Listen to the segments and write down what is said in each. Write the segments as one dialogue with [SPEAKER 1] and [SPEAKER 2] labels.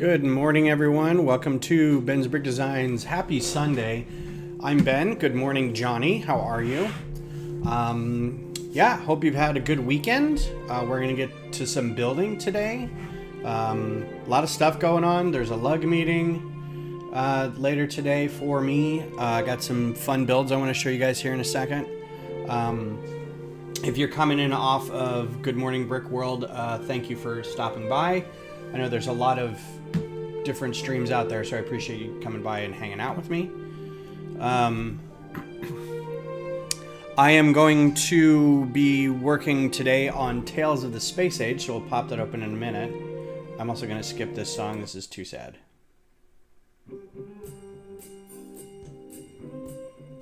[SPEAKER 1] Good morning, everyone. Welcome to Ben's Brick Designs. Happy Sunday. I'm Ben. Good morning, Johnny. How are you? Yeah, hope you've had a good weekend. We're going to get to some building today. A lot of stuff going on. There's a lug meeting later today for me. I got some fun builds I want to show you guys here in a second. If you're coming in off of Good Morning Brick World, thank you for stopping by. I know there's a lot of different streams out there, so I appreciate you coming by and hanging out with me. I am going to be working today on Tales of the Space Age, so we'll pop that open in a minute. I'm also going to skip this song. This is too sad.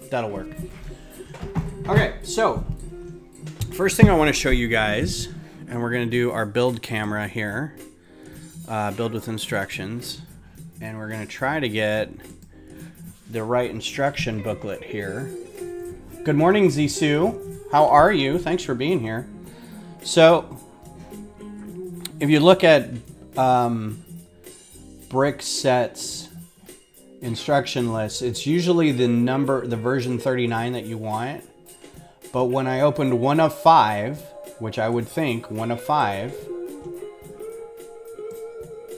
[SPEAKER 1] That'll work. Okay, so first thing I want to show you guys, and we're going to do our build camera here. Build with instructions, and we're going to try to get the right instruction booklet here. Good morning, Zisoo. How are you? Thanks for being here. So, if you look at Brick Set's instruction list, it's usually the version 39 that you want. But when I opened one of 5, which I would think one of 5,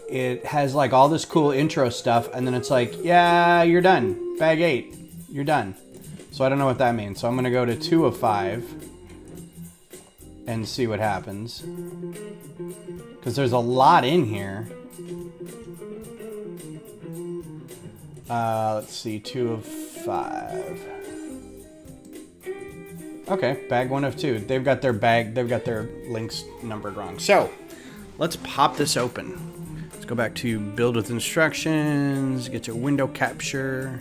[SPEAKER 1] it has like all this cool intro stuff, and then it's like, yeah, you're done. Bag 8, you're done. So I don't know what that means. So I'm gonna go to 2 of 5 and see what happens. Because there's a lot in here. Let's see, 2 of 5. Okay, bag 1 of 2. They've got their links numbered wrong. So let's pop this open. Let's go back to build with instructions, get to window capture.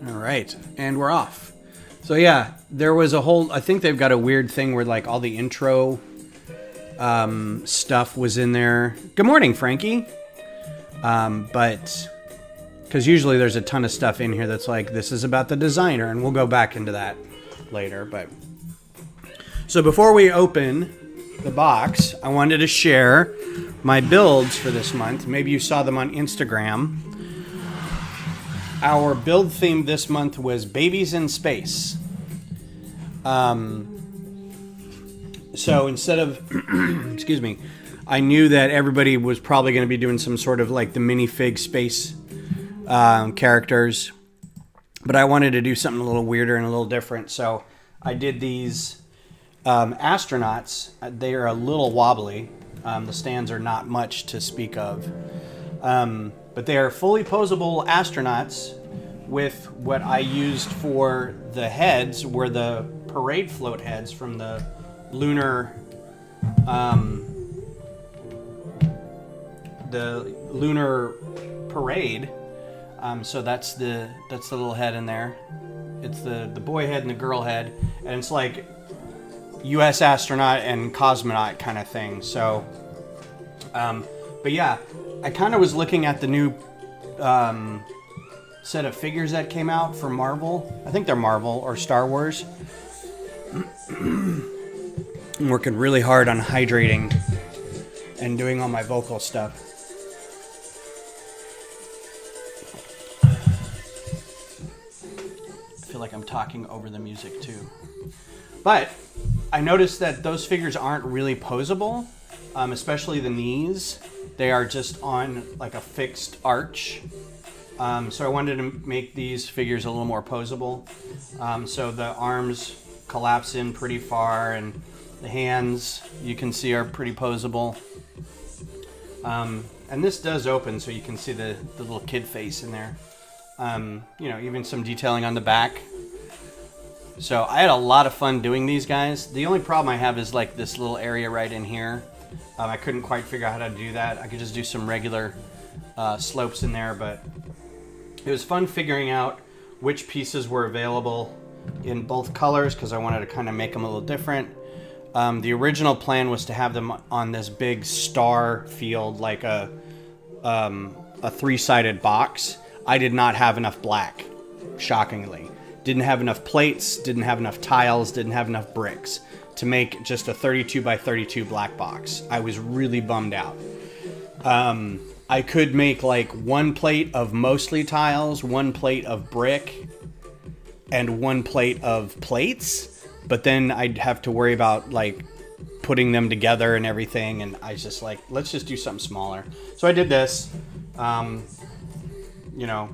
[SPEAKER 1] All right, and we're off. So yeah, there was a whole, I think they've got a weird thing where like all the intro stuff was in there. Good morning, Frankie. But because usually there's a ton of stuff in here that's like, this is about the designer, and we'll go back into that later, but so before we open the box, I wanted to share my builds for this month. Maybe you saw them on Instagram. Our build theme this month was babies in space. So instead of, excuse me, I knew that everybody was probably going to be doing some sort of like the minifig space characters, but I wanted to do something a little weirder and a little different. So I did these astronauts. They are a little wobbly. The stands are not much to speak of. But they are fully posable astronauts with what I used for the heads were the parade float heads from the lunar parade. So that's the little head in there. It's the boy head and the girl head, and it's like U.S. astronaut and cosmonaut kind of thing. So, but yeah, I kind of was looking at the new set of figures that came out for Marvel. I think they're Marvel or Star Wars. I'm working really hard on hydrating and doing all my vocal stuff. I feel like I'm talking over the music too. But I noticed that those figures aren't really posable, especially the knees. They are just on like a fixed arch. So I wanted to make these figures a little more posable. So the arms collapse in pretty far, and the hands you can see are pretty posable. And this does open, so you can see the little kid face in there. You know, even some detailing on the back. So I had a lot of fun doing these guys. The only problem I have is like this little area right in here. I couldn't quite figure out how to do that. I could just do some regular slopes in there, but it was fun figuring out which pieces were available in both colors because I wanted to kind of make them a little different. The original plan was to have them on this big star field, like a 3-sided box. I did not have enough black, shockingly. Didn't have enough plates, didn't have enough tiles, didn't have enough bricks. to make just a 32 by 32 black box. I was really bummed out. I could make like one plate of mostly tiles, one plate of brick, and one plate of plates, but then I'd have to worry about like putting them together and everything, and I just like, let's just do something smaller. So I did this. You know,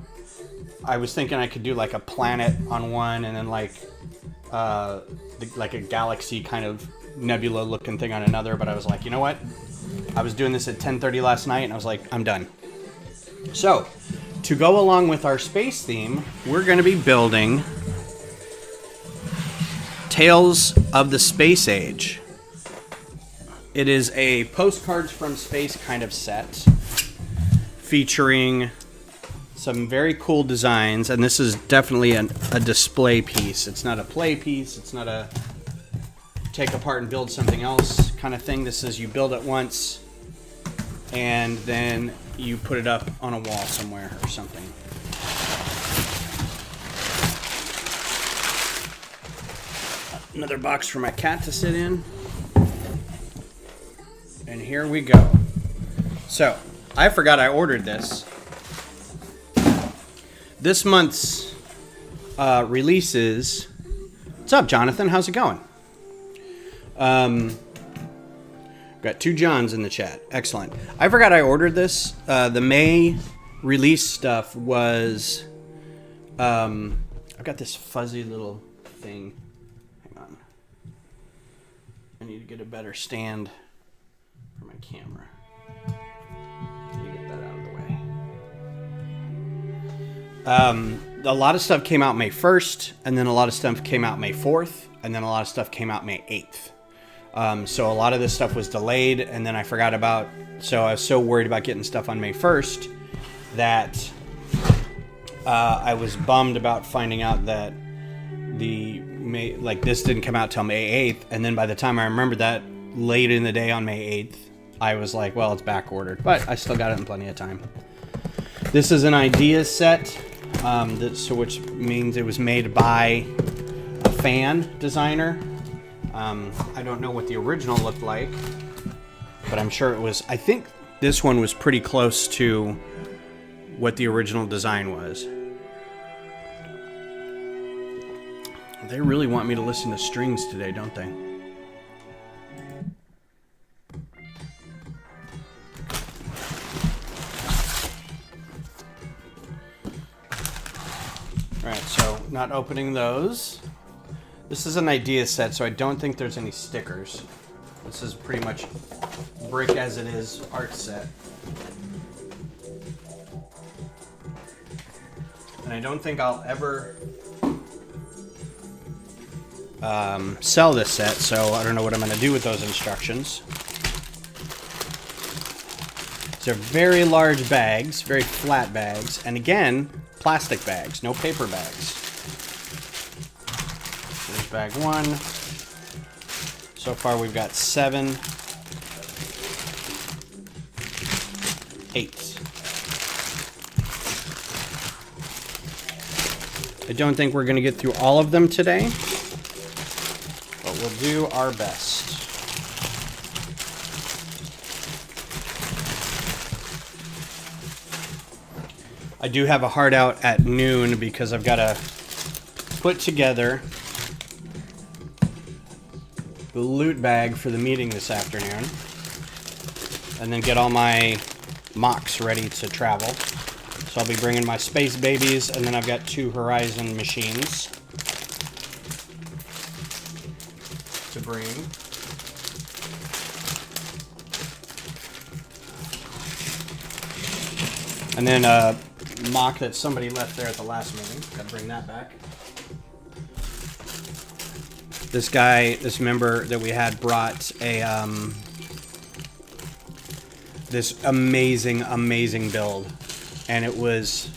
[SPEAKER 1] I was thinking I could do like a planet on one, and then like like a galaxy kind of nebula looking thing on another, but I was like, you know what? I was doing this at 10:30 last night, and I was like, I'm done. So, to go along with our space theme, we're going to be building Tales of the Space Age. It is a postcards from space kind of set featuring some very cool designs, and this is definitely a display piece. It's not a play piece. It's not a take apart and build something else kind of thing. This is you build it once and then you put it up on a wall somewhere or something. Another box for my cat to sit in. And here we go. So, I forgot I ordered this. This month's releases. What's up, Jonathan? How's it going? Got two Johns in the chat. Excellent. I forgot I ordered this. The May release stuff was... I've got this fuzzy little thing. Hang on. I need to get a better stand for my camera. Let me get that out of the way. A lot of stuff came out May 1st, and then a lot of stuff came out May 4th, and then a lot of stuff came out May 8th. So a lot of this stuff was delayed, and then I forgot about... So I was so worried about getting stuff on May 1st that I was bummed about finding out that this didn't come out till May 8th, and then by the time I remembered that late in the day on May 8th, I was like, well, it's back ordered, but I still got it in plenty of time. This is an idea set, which means it was made by a fan designer. I don't know what the original looked like, but I'm sure it was... I think this one was pretty close to what the original design was. They really want me to listen to strings today, don't they? Alright, so not opening those. This is an idea set, so I don't think there's any stickers. This is pretty much brick as it is art set. And I don't think I'll ever sell this set, so I don't know what I'm going to do with those instructions. These are very large bags, very flat bags, and again, plastic bags, no paper bags. There's bag one. So far we've got 7, 8. I don't think we're going to get through all of them today, but we'll do our best. I do have a hard out at noon because I've got to put together the loot bag for the meeting this afternoon, and then get all my mocks ready to travel. So I'll be bringing my space babies, and then I've got 2 Horizon machines to bring. And then a mock that somebody left there at the last meeting. Gotta bring that back. This guy, this member that we had, brought a this amazing build, and it was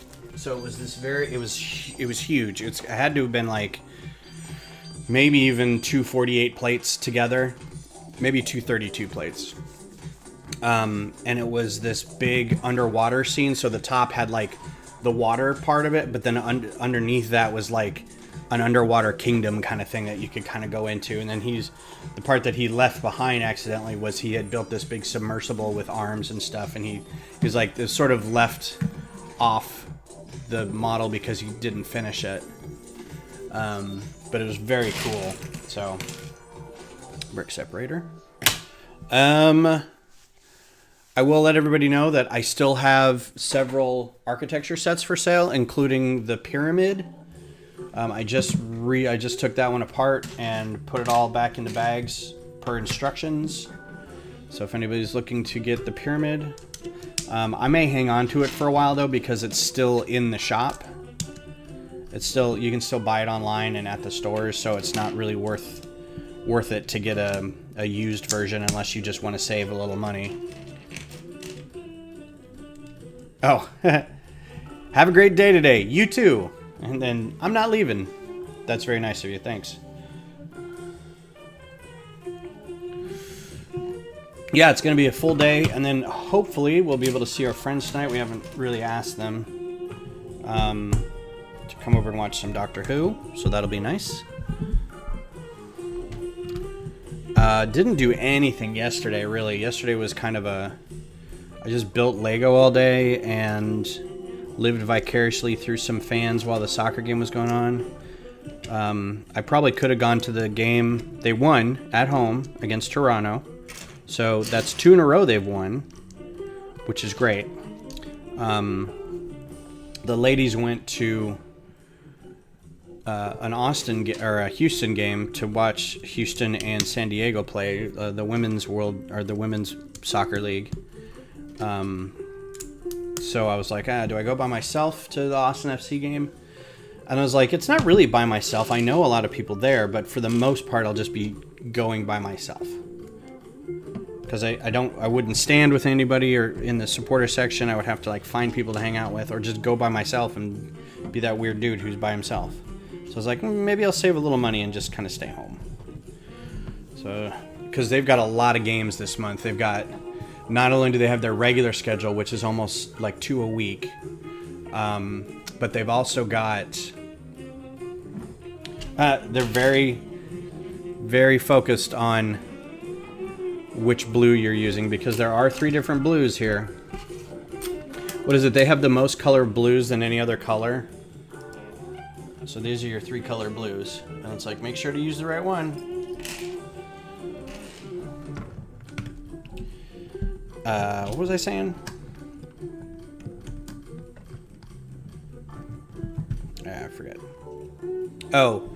[SPEAKER 1] huge. It had to have been like maybe even 2 48 plates together, maybe 2 32 plates. And it was this big underwater scene, so the top had like the water part of it, but then underneath that was like an underwater kingdom kind of thing that you could kind of go into. And then the part that he left behind accidentally was he had built this big submersible with arms and stuff, and he was like, this sort of left off the model because he didn't finish it. But it was very cool. So, brick separator. I will let everybody know that I still have several architecture sets for sale, including the pyramid. I just took that one apart and put it all back into bags per instructions. So if anybody's looking to get the pyramid, I may hang on to it for a while though, because it's still in the shop. You can still buy it online and at the stores, so it's not really worth it to get a used version unless you just want to save a little money. Oh, have a great day today. You too. And then I'm not leaving. That's very nice of you. Thanks. Yeah, it's going to be a full day, and then hopefully we'll be able to see our friends tonight. We haven't really asked them to come over and watch some Doctor Who, so that'll be nice. Didn't do anything yesterday, really. Yesterday was kind of I just built Lego all day and lived vicariously through some fans while the soccer game was going on. I probably could have gone to the game. They won at home against Toronto. So that's 2 in a row they've won, which is great. The ladies went to a Houston game to watch Houston and San Diego play the women's soccer league. So I was like, do I go by myself to the Austin FC game? And I was like, it's not really by myself. I know a lot of people there, but for the most part, I'll just be going by myself. Because I wouldn't stand with anybody or in the supporter section. I would have to like find people to hang out with, or just go by myself and be that weird dude who's by himself. So I was like, maybe I'll save a little money and just kind of stay home. So, because they've got a lot of games this month. They've got, not only do they have their regular schedule, which is almost like 2 a week, but they've also got, they're very, very focused on which blue you're using, because there are 3 different blues here. What is it? They have the most color blues than any other color. So these are your 3 color blues. And it's like, make sure to use the right one. What was I saying? I forget. Oh,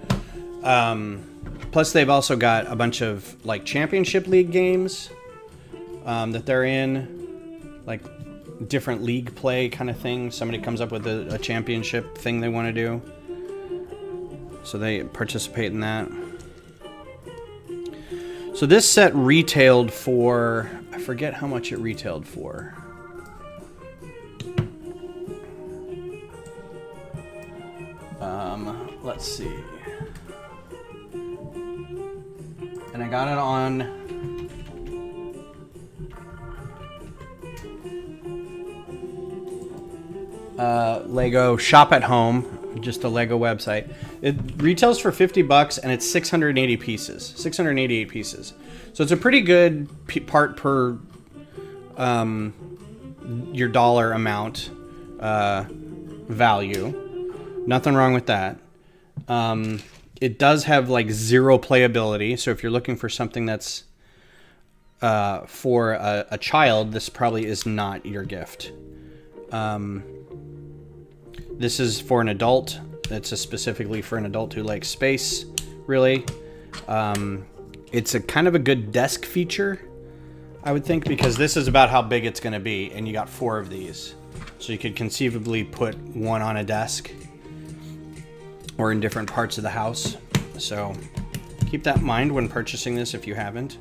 [SPEAKER 1] plus they've also got a bunch of like championship league games that they're in, like different league play kind of thing. Somebody comes up with a championship thing they want to do, so they participate in that. So this set retailed for, I forget how much it retailed for. Let's see. And I got it on Lego Shop at Home, just a Lego website. It retails for $50 and it's 680 pieces, 688 pieces. So it's a pretty good part per your dollar amount value. Nothing wrong with that. It does have like 0 playability, so if you're looking for something that's for a child, this probably is not your gift. This is for an adult. It's specifically for an adult who likes space, really. It's a kind of a good desk feature, I would think, because this is about how big it's going to be, and you got 4 of these. So you could conceivably put one on a desk or in different parts of the house. So keep that in mind when purchasing this if you haven't.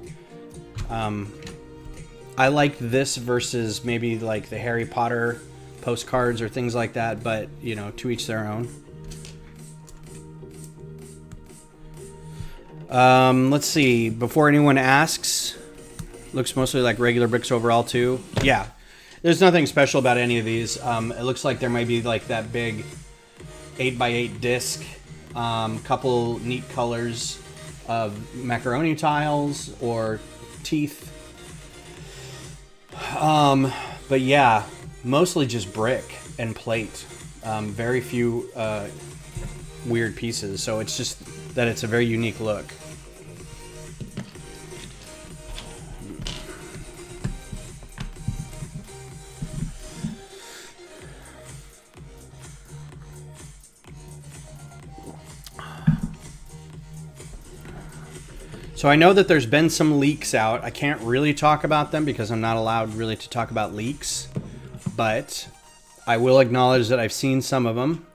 [SPEAKER 1] I like this versus maybe like the Harry Potter postcards or things like that, but you know, to each their own. Let's see, before anyone asks, looks mostly like regular bricks overall too. Yeah, there's nothing special about any of these. It looks like there might be like that big 8x8 disc Couple neat colors of macaroni tiles or teeth. But yeah, mostly just brick and plate. Very few weird pieces, so it's just that it's a very unique look. So I know that there's been some leaks out. I can't really talk about them because I'm not allowed really to talk about leaks, but I will acknowledge that I've seen some of them.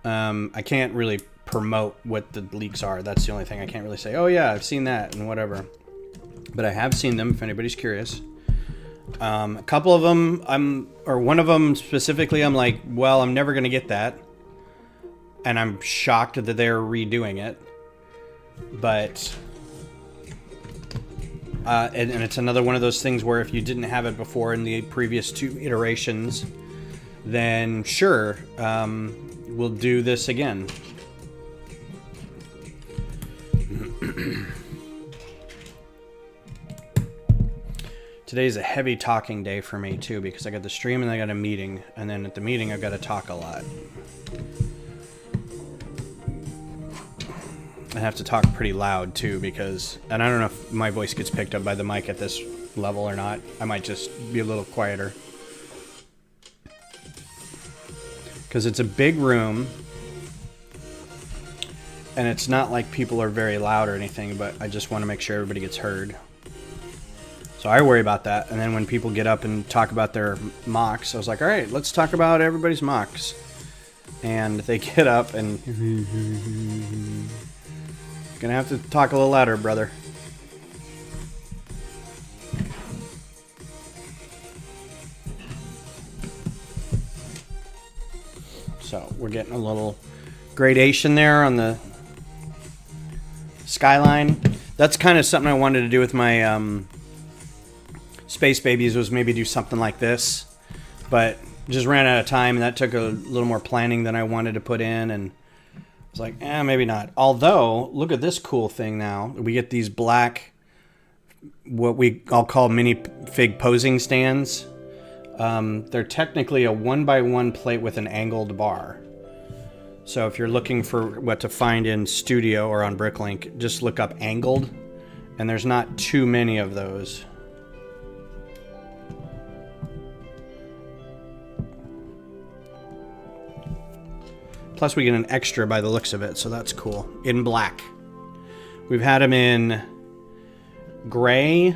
[SPEAKER 1] I can't really promote what the leaks are. That's the only thing. I can't really say, oh yeah, I've seen that and whatever. But I have seen them if anybody's curious. A couple of them, one of them specifically, I'm like, well, I'm never going to get that. And I'm shocked that they're redoing it. But and it's another one of those things where if you didn't have it before in the previous 2 iterations, then sure, we'll do this again. Today's a heavy talking day for me too, because I got the stream and I got a meeting, and then at the meeting I've got to talk a lot. I have to talk pretty loud too, because, and I don't know if my voice gets picked up by the mic at this level or not. I might just be a little quieter. Because it's a big room, and it's not like people are very loud or anything, but I just want to make sure everybody gets heard. So I worry about that, and then when people get up and talk about their mocks, I was like, alright, let's talk about everybody's mocks. And they get up and... Gonna have to talk a little louder, brother. So we're getting a little gradation there on the skyline. That's kind of something I wanted to do with my Space Babies, was maybe do something like this. But just ran out of time, and that took a little more planning than I wanted to put in, and it's like, maybe not. Although, look at this cool thing now. We get these black, what I'll call minifig posing stands. They're technically a 1x1 plate with an angled bar. So if you're looking for what to find in Studio or on Bricklink, just look up angled. And there's not too many of those. Plus we get an extra by the looks of it, so that's cool. In black. We've had them in gray,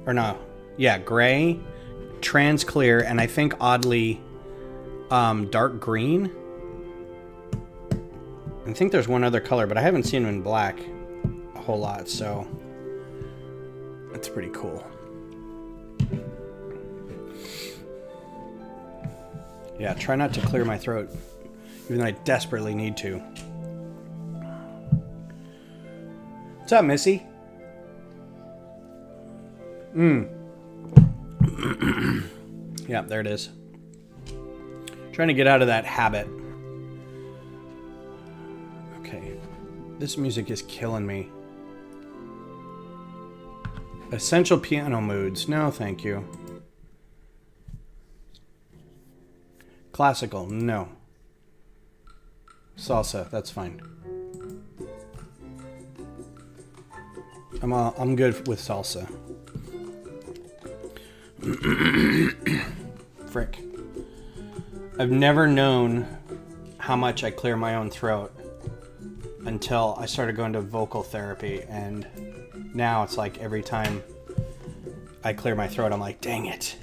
[SPEAKER 1] or no, yeah, gray, trans clear, and I think oddly dark green. I think there's one other color, but I haven't seen them in black a whole lot, so that's pretty cool. Yeah, try not to clear my throat, even though I desperately need to. What's up, Missy? Yeah, there it is. Trying to get out of that habit. Okay. This music is killing me. Essential piano moods. No, thank you. Classical. No. Salsa. That's fine. I'm good with salsa. Frick. I've never known how much I clear my own throat until I started going to vocal therapy, and now it's like every time I clear my throat, I'm like, dang it.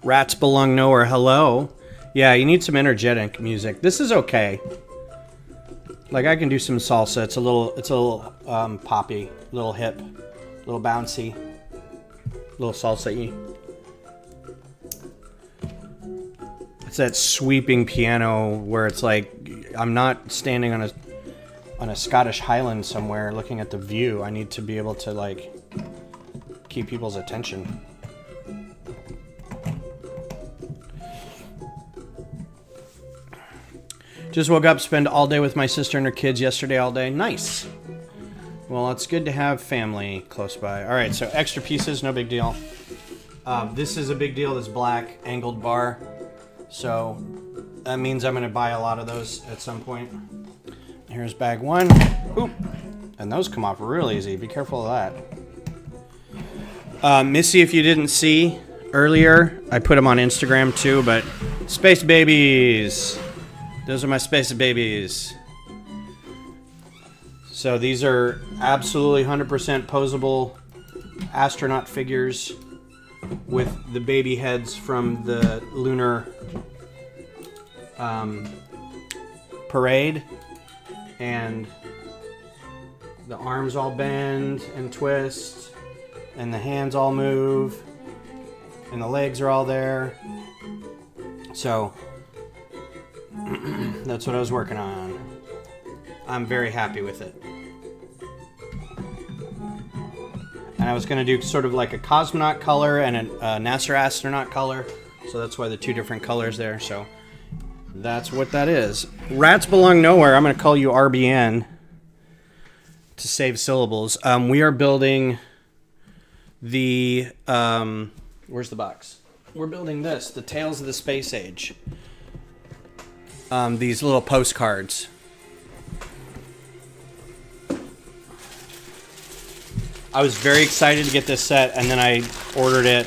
[SPEAKER 1] Rats belong nowhere. Hello. Yeah, you need some energetic music. This is okay. Like, I can do some salsa. It's a little poppy, a little hip, a little bouncy, a little salsa-y. It's that sweeping piano where it's like I'm not standing on a Scottish Highland somewhere looking at the view. I need to be able to like keep people's attention. Just woke up, spent all day with my sister and her kids yesterday all day. Nice. Well, it's good to have family close by. All right, so extra pieces, no big deal. This is a big deal, this black angled bar. So that means I'm gonna buy a lot of those at some point. Here's bag one. Oop. And those come off real easy. Be careful of that. Missy, if you didn't see earlier, I put them on Instagram too, but Space Babies. Those are my Space Babies. So these are absolutely 100% posable astronaut figures with the baby heads from the lunar parade, and the arms all bend and twist, and the hands all move, and the legs are all there. So that's what I was working on. I'm very happy with it. And I was going to do sort of like a cosmonaut color and a NASA astronaut color. So that's why the two different colors there. So that's what that is. Rats belong nowhere. I'm going to call you RBN to save syllables. We are building the... where's the box? We're building this, the Tales of the Space Age. These little postcards. I was very excited to get this set, and then I ordered it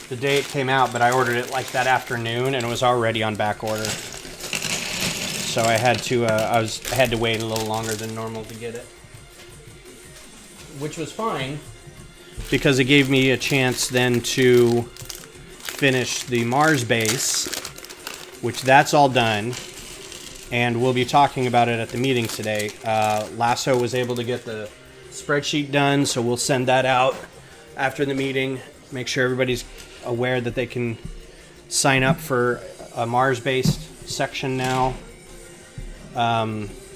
[SPEAKER 1] the day it came out, but I ordered it like that afternoon, and it was already on back order. So I had to I had to wait a little longer than normal to get it, which was fine because it gave me a chance then to finish the Mars base, which that's all done. And we'll be talking about it at the meeting today. Lasso was able to get the spreadsheet done, so we'll send that out after the meeting. Make sure everybody's aware that they can sign up for a Mars-based section now.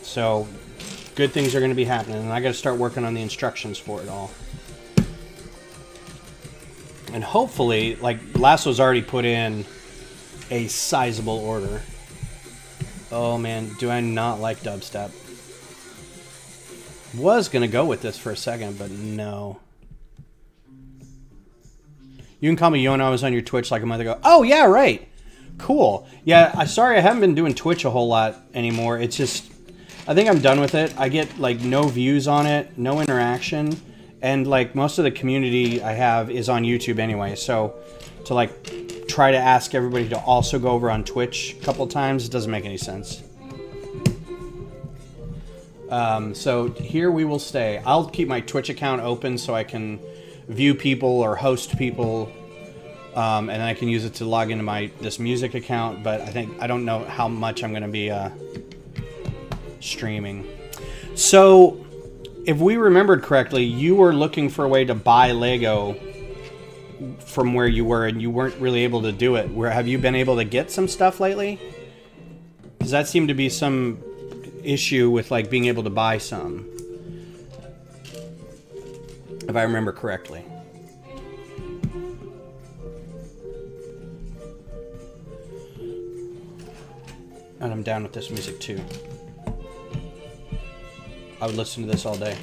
[SPEAKER 1] So good things are going to be happening, and I got to start working on the instructions for it all. And hopefully, like, Lasso's already put in a sizable order. Oh man, do I not like dubstep. Was gonna go with this for a second, but no. You can call me Yona. I was on your Twitch like a month ago. Oh yeah, right. Cool. Yeah, sorry I haven't been doing Twitch a whole lot anymore. It's just, I think I'm done with it. I get like no views on it, no interaction, and like most of the community I have is on YouTube anyway. So to like try to ask everybody to also go over on Twitch a couple times, it doesn't make any sense. So here we will stay. I'll keep my Twitch account open so I can view people or host people, and I can use it to log into this music account, but I don't know how much I'm going to be streaming. So if we remembered correctly, you were looking for a way to buy Lego from where you were, and you weren't really able to do it. Have you been able to get some stuff lately? Because that seemed to be some issue with like being able to buy some, if I remember correctly. And I'm down with this music too. I would listen to this all day.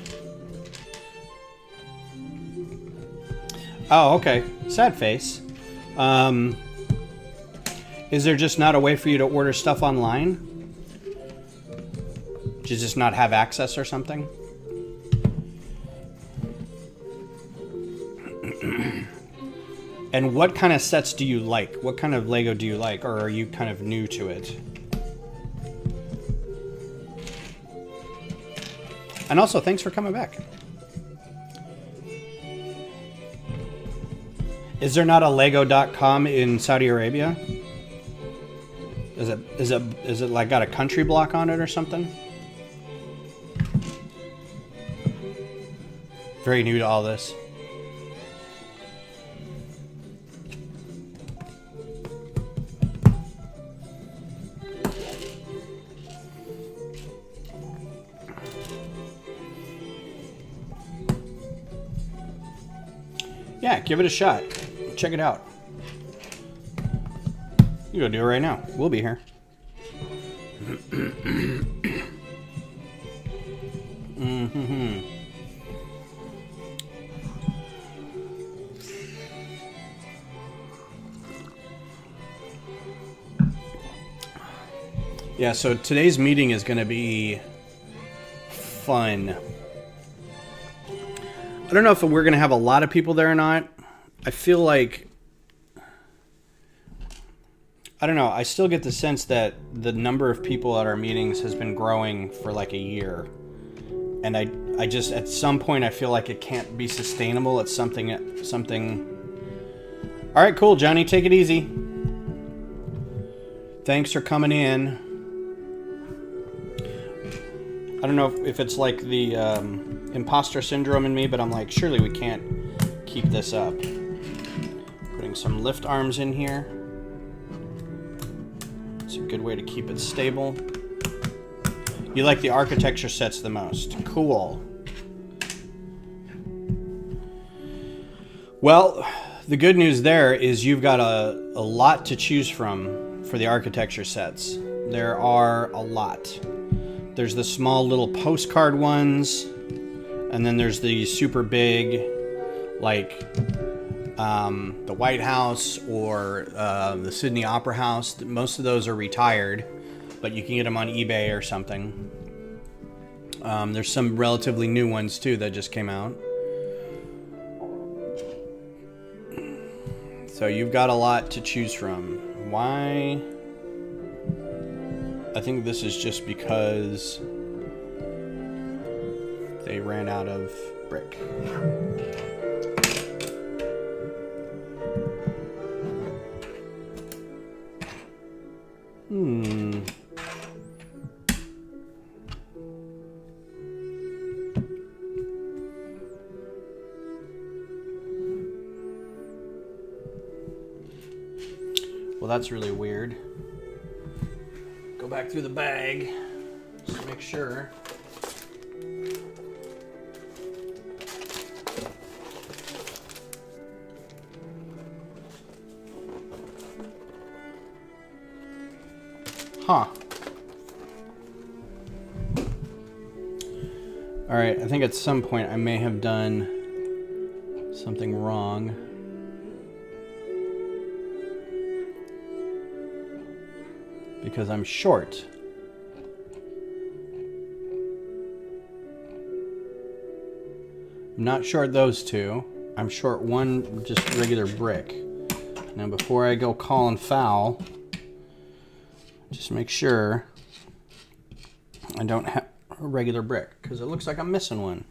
[SPEAKER 1] Oh, okay. Sad face. Is there just not a way for you to order stuff online? Do you just not have access or something? And what kind of sets do you like? What kind of Lego do you like? Or are you kind of new to it? And also, thanks for coming back. Is there not a Lego.com in Saudi Arabia? Is it like got a country block on it or something? Very new to all this. Yeah, give it a shot. Check it out. You go do it right now. We'll be here. Yeah, so today's meeting is going to be fun. I don't know if we're going to have a lot of people there or not. I feel like, I don't know, I still get the sense that the number of people at our meetings has been growing for like a year. And I just, at some point, I feel like it can't be sustainable. It's something. All right, cool, Johnny, take it easy. Thanks for coming in. I don't know if it's like the imposter syndrome in me, but I'm like, surely we can't keep this up. Putting some lift arms in here. It's a good way to keep it stable. You like the architecture sets the most. Cool. Well, the good news there is you've got a lot to choose from for the architecture sets. There are a lot. There's the small little postcard ones, and then there's the super big, like the White House or the Sydney Opera House. Most of those are retired, but you can get them on eBay or something. There's some relatively new ones too that just came out. So you've got a lot to choose from. Why? I think this is just because they ran out of brick. Well, that's really weird. Go back through the bag just to make sure. Huh. All right, I think at some point I may have done something wrong. Because I'm short. I'm not short those two. I'm short one just regular brick. Now before I go calling foul, just make sure I don't have a regular brick, because it looks like I'm missing one.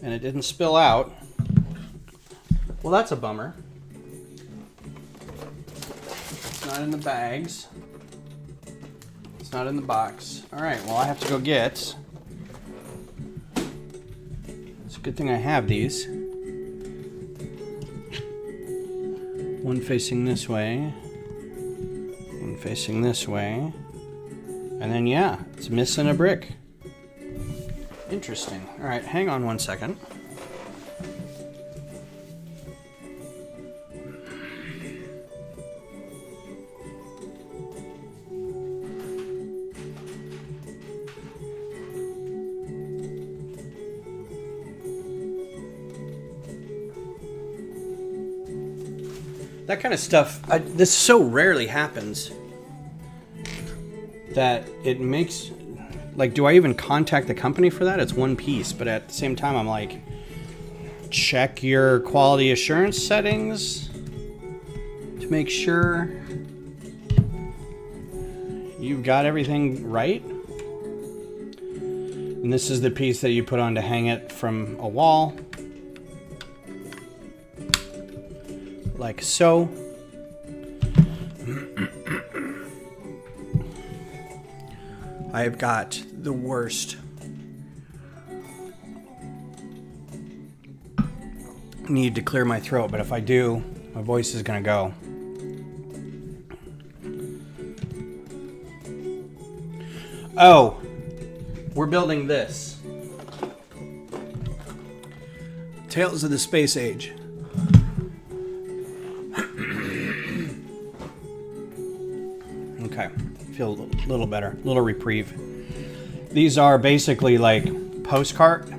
[SPEAKER 1] And it didn't spill out. Well, that's a bummer. It's not in the bags. It's not in the box. All right, well, I have to go get. It's a good thing I have these. One facing this way. One facing this way. And then, yeah, it's missing a brick. Interesting. All right, hang on one second. That kind of stuff, this so rarely happens that it makes, like, do I even contact the company for that? It's one piece, but at the same time, I'm like, check your quality assurance settings to make sure you've got everything right. And this is the piece that you put on to hang it from a wall. Like so. I've got the worst. Need to clear my throat, but if I do, my voice is gonna go. Oh, we're building this. Tales of the Space Age. Okay, feel a little better, a little reprieve. These are basically like postcard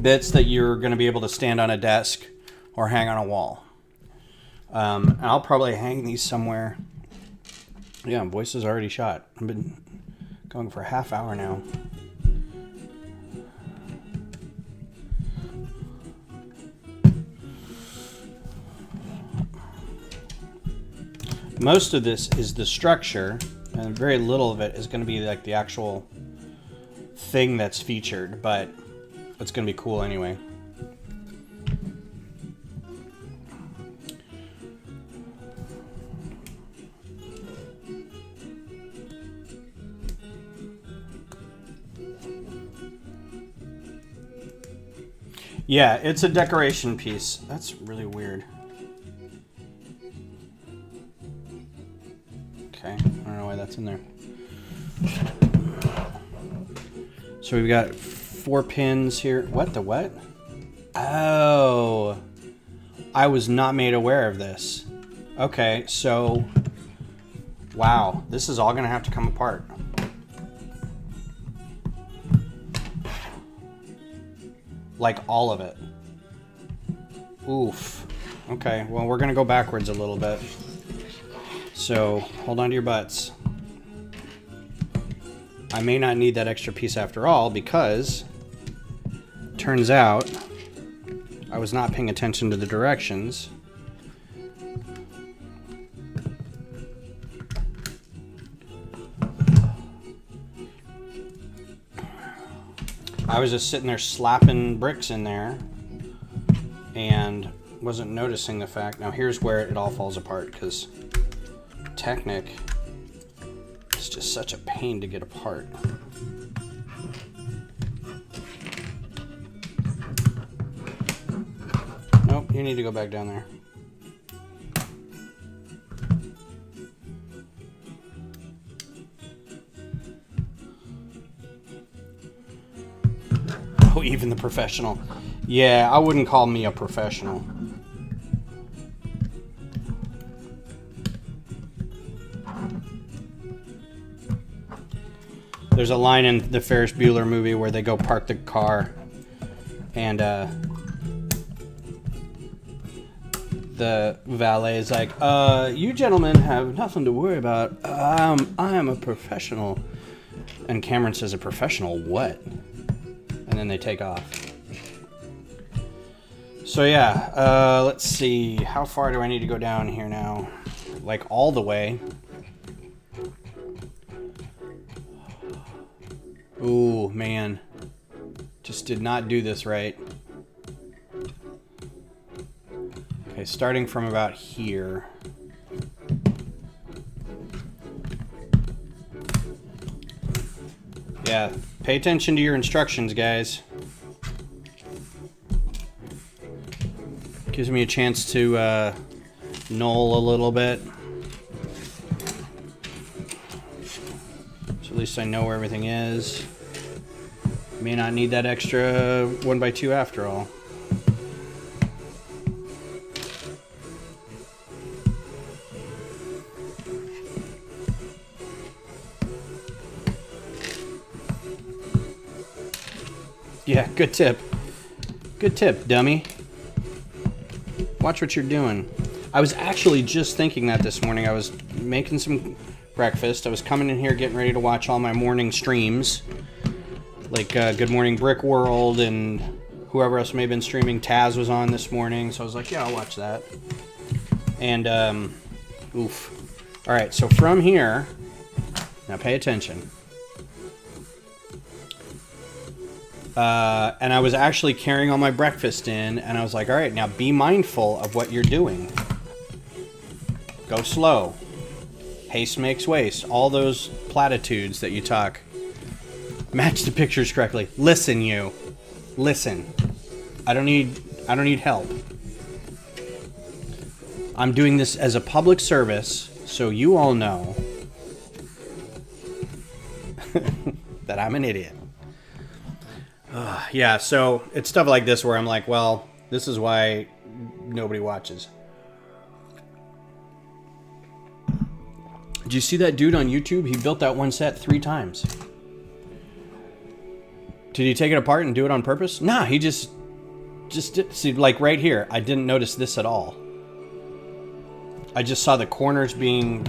[SPEAKER 1] bits that you're going to be able to stand on a desk or hang on a wall. I'll probably hang these somewhere. Yeah, voice is already shot. I've been going for a half hour now. Most of this is the structure, and very little of it is going to be like the actual thing that's featured, but it's going to be cool anyway. Yeah, it's a decoration piece. That's really weird. Okay, I don't know why that's in there. So we've got 4 pins here. What the what? Oh, I was not made aware of this. Okay, so, wow, this is all gonna have to come apart. Like all of it. Oof. Okay, well, we're gonna go backwards a little bit. So, hold on to your butts. I may not need that extra piece after all, because turns out I was not paying attention to the directions. I was just sitting there slapping bricks in there and wasn't noticing the fact. Now here's where it all falls apart, because Technic is just such a pain to get apart. Nope, you need to go back down there. Oh, even the professional. Yeah, I wouldn't call me a professional. There's a line in the Ferris Bueller movie where they go park the car and the valet is like, you gentlemen have nothing to worry about. I am a professional. And Cameron says, a professional what? And then they take off. So yeah, let's see. How far do I need to go down here now? Like all the way. Ooh, man. Just did not do this right. Okay, starting from about here. Yeah, pay attention to your instructions, guys. Gives me a chance to null a little bit. So at least I know where everything is. May not need that extra 1x2 after all. Yeah, good tip. Good tip, dummy. Watch what you're doing. I was actually just thinking that this morning. I was making some breakfast. I was coming in here getting ready to watch all my morning streams. Like Good Morning Brick World and whoever else may have been streaming. Taz was on this morning, so I was like, yeah, I'll watch that. And, oof. All right, so from here, now pay attention. And I was actually carrying all my breakfast in, and I was like, all right, now be mindful of what you're doing. Go slow. Haste makes waste. All those platitudes that you talk. Match the pictures correctly. Listen, you. Listen. I don't need help. I'm doing this as a public service, so you all know that I'm an idiot. Yeah, so it's stuff like this where I'm like, well, this is why nobody watches. Did you see that dude on YouTube? He built that one set 3 times. Did he take it apart and do it on purpose? Nah, he just did. See, like right here, I didn't notice this at all. I just saw the corners being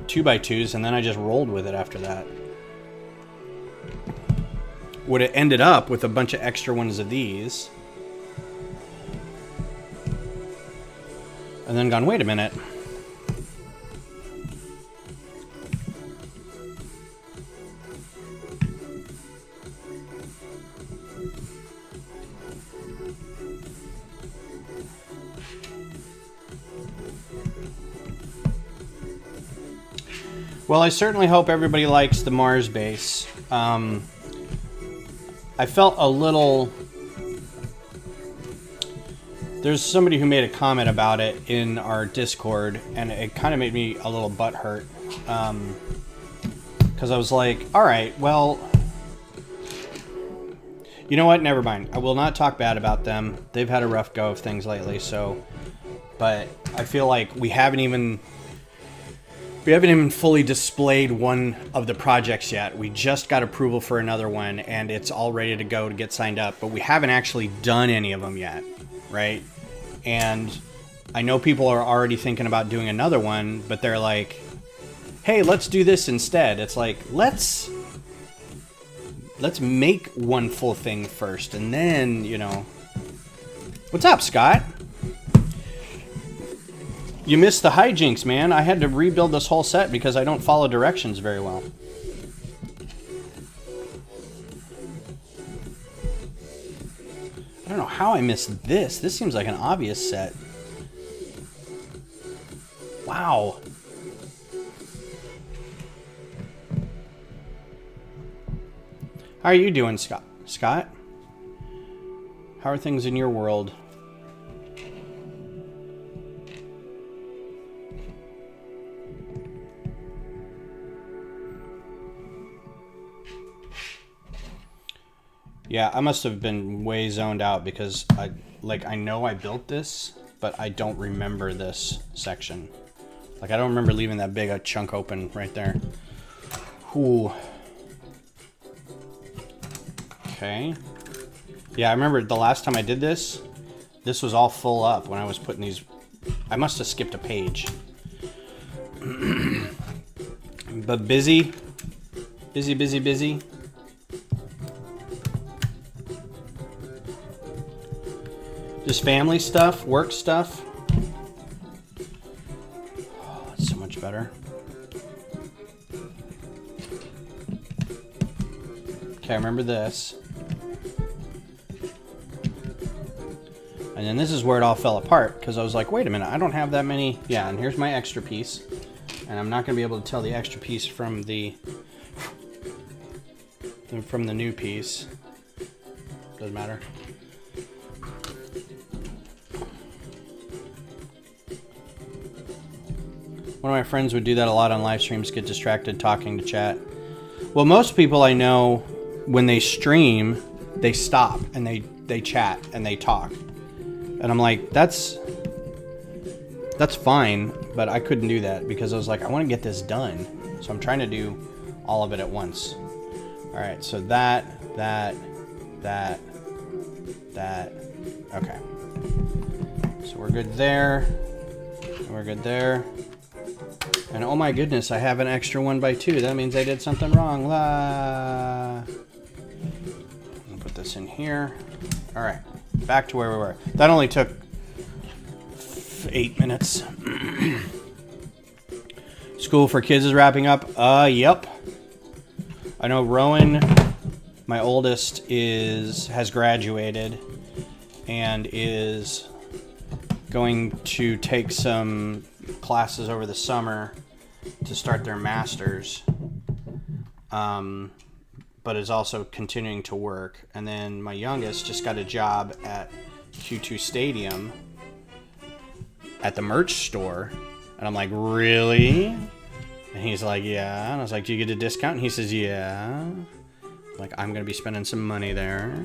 [SPEAKER 1] 2x2s, and then I just rolled with it after that. Would have ended up with a bunch of extra ones of these. And then gone, wait a minute. Well, I certainly hope everybody likes the Mars base. I felt a little... There's somebody who made a comment about it in our Discord, and it kind of made me a little butthurt. Because I was like, alright, well... You know what? Never mind. I will not talk bad about them. They've had a rough go of things lately, so... But I feel like we haven't even fully displayed one of the projects yet. We just got approval for another one, and it's all ready to go to get signed up, but we haven't actually done any of them yet, right? And I know people are already thinking about doing another one, but they're like, hey, let's do this instead. It's like, let's make one full thing first, and then, you know. What's up, Scott? You missed the hijinks, man. I had to rebuild this whole set because I don't follow directions very well. I don't know how I missed this. This seems like an obvious set. Wow. How are you doing, Scott? Scott? How are things in your world? Yeah, I must have been way zoned out because I know I built this, but I don't remember this section. Like, I don't remember leaving that big a chunk open right there. Ooh. Okay. Yeah, I remember the last time I did this, this was all full up when I was putting these. I must have skipped a page. But busy. Busy, busy, busy. Just family stuff, work stuff. Oh, that's so much better. Okay, I remember this. And then this is where it all fell apart, because I was like, wait a minute, I don't have that many. Yeah, and here's my extra piece. And I'm not going to be able to tell the extra piece from the new piece. Doesn't matter. One of my friends would do that a lot on live streams, get distracted talking to chat. Well, most people I know, when they stream, they stop and they chat and they talk. And I'm like, that's fine, but I couldn't do that because I was like, I want to get this done. So I'm trying to do all of it at once. All right, so that. Okay. So we're good there. We're good there. And oh my goodness, I have an extra 1x2. That means I did something wrong. La. I'll put this in here. All right, back to where we were. That only took 8 minutes. School for kids is wrapping up. Yep. I know Rowan, my oldest, has graduated and is going to take some classes over the summer to start their masters, but is also continuing to work. And then my youngest just got a job at Q2 Stadium at the merch store, and I'm like, really? And he's like, yeah. And I was like, do you get a discount? And he says, yeah. Like, I'm gonna be spending some money there.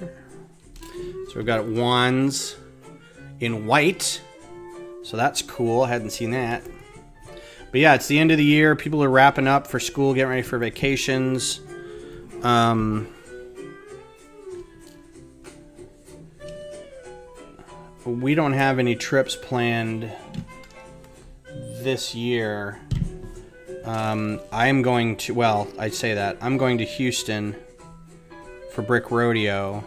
[SPEAKER 1] So we've got wands in white. So that's cool. I hadn't seen that. But yeah, it's the end of the year. People are wrapping up for school, getting ready for vacations. We don't have any trips planned this year. I'm going to, well, I say that. I'm going to Houston for Brick Rodeo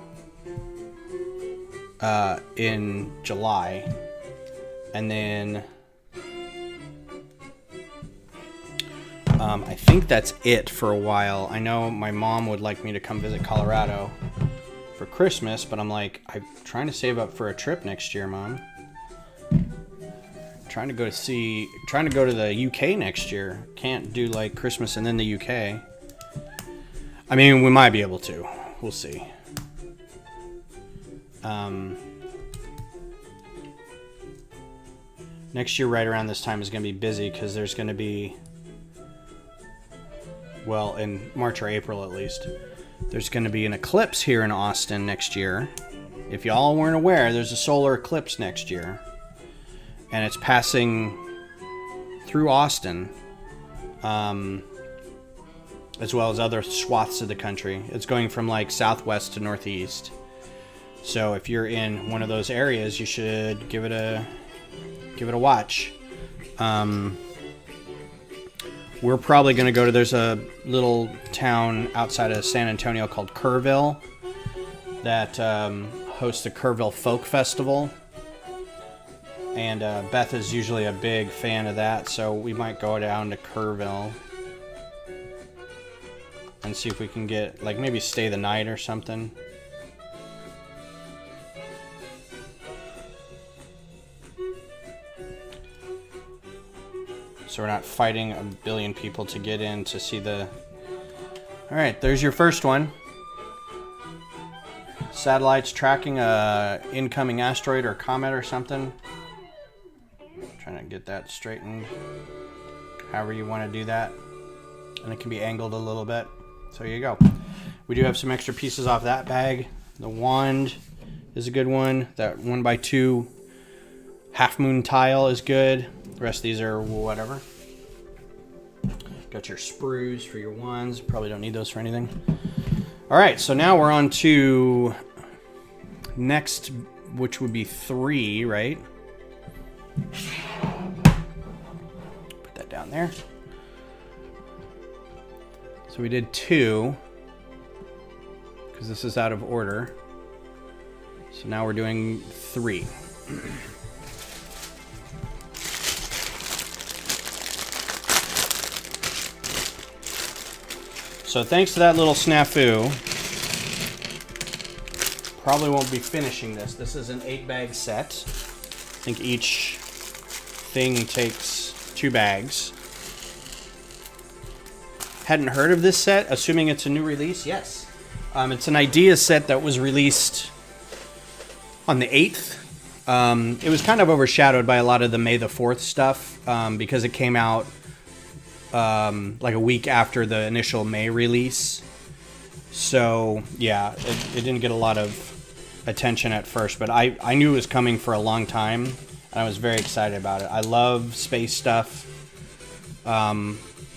[SPEAKER 1] in July. And then I think that's it for a while. I know my mom would like me to come visit Colorado for Christmas, but I'm like, I'm trying to save up for a trip next year, Mom. Trying to go to the UK next year. Can't do like Christmas and then the UK. I mean, we might be able to. We'll see. Next year, right around this time, is going to be busy because there's going to be, well, in March or April at least, there's going to be an eclipse here in Austin next year. If y'all weren't aware, there's a solar eclipse next year. And it's passing through Austin, as well as other swaths of the country. It's going from like southwest to northeast. So if you're in one of those areas, you should give it a watch. We're probably going to go to, there's a little town outside of San Antonio called Kerrville that hosts the Kerrville Folk Festival. And Beth is usually a big fan of that, so we might go down to Kerrville and see if we can get, like, maybe stay the night or something. So we're not fighting a billion people to get in to see the... Alright, there's your first one. Satellites tracking a incoming asteroid or comet or something. Trying to get that straightened. However you want to do that. And it can be angled a little bit. So here you go. We do have some extra pieces off that bag. The wand is a good one. That 1x2 half moon tile is good. The rest of these are whatever. Got your sprues for your wands. Probably don't need those for anything. Alright, so now we're on to next, which would be 3, right? Put that down there. So we did 2, because this is out of order. So now we're doing 3. So thanks to that little snafu, probably won't be finishing this. This is an 8-bag set. I think each thing takes 2 bags. Hadn't heard of this set, assuming it's a new release. Yes. It's an idea set that was released on the 8th. It was kind of overshadowed by a lot of the May the 4th stuff because it came out like a week after the initial May release. So yeah, it didn't get a lot of attention at first, but I knew it was coming for a long time, and I was very excited about it. I love space stuff,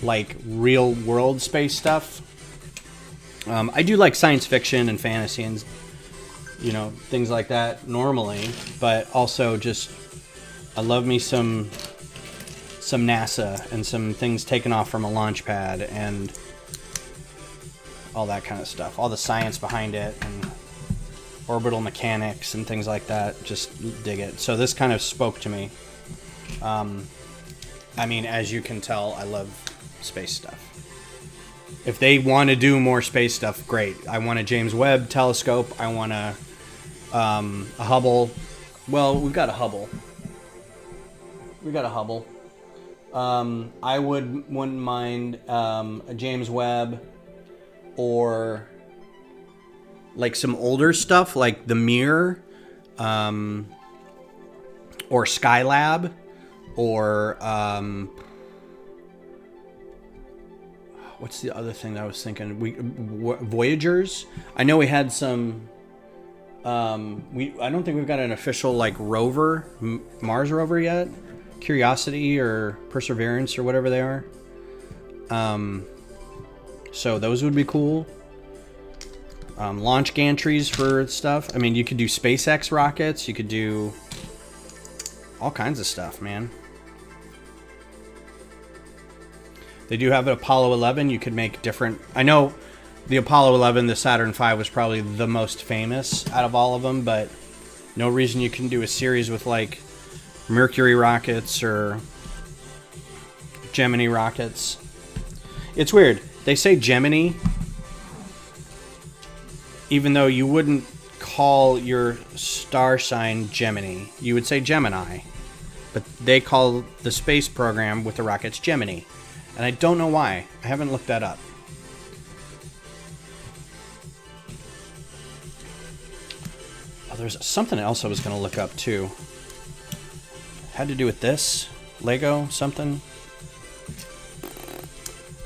[SPEAKER 1] like real world space stuff. I do like science fiction and fantasy and, you know, things like that normally, but also just I love me some NASA and some things taken off from a launch pad and all that kind of stuff. All the science behind it and orbital mechanics and things like that. Just dig it. So this kind of spoke to me. I mean, as you can tell, I love space stuff. If they want to do more space stuff, great. I want a James Webb telescope. I want a Hubble. Well, we've got a Hubble. I wouldn't mind a James Webb or like some older stuff like the Mirror or Skylab or what's the other thing that I was thinking? Voyagers. I know we had some. I don't think we've got an official like rover, Mars rover yet. Curiosity or Perseverance or whatever they are. So those would be cool. Launch gantries for stuff. I mean, you could do SpaceX rockets. You could do all kinds of stuff, man. They do have an Apollo 11. You could make different... I know the Apollo 11, the Saturn V was probably the most famous out of all of them, but no reason you can do a series with like Mercury rockets or Gemini rockets. It's weird. They say Gemini, even though you wouldn't call your star sign Gemini. You would say Gemini. But they call the space program with the rockets Gemini. And I don't know why. I haven't looked that up. Oh, there's something else I was going to look up too. Had to do with this. Lego something.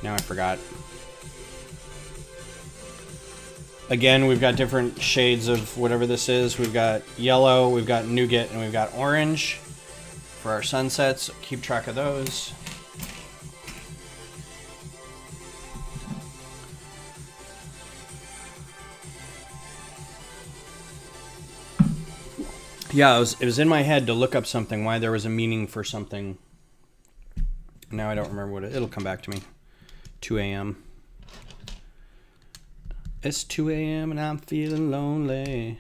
[SPEAKER 1] Now I forgot. Again, we've got different shades of whatever this is. We've got yellow, we've got nougat, and we've got orange for our sunsets. Keep track of those. Yeah, it was in my head to look up something, why there was a meaning for something. Now I don't remember what it'll come back to me. 2 a.m. It's 2 a.m. and I'm feeling lonely.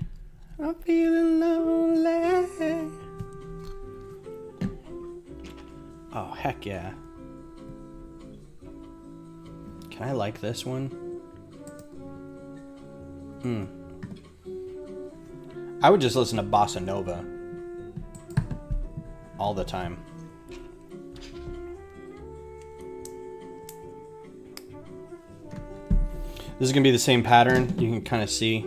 [SPEAKER 1] I'm feeling lonely. Oh, heck yeah. Can I like this one? I would just listen to Bossa Nova all the time. This is going to be the same pattern. You can kind of see.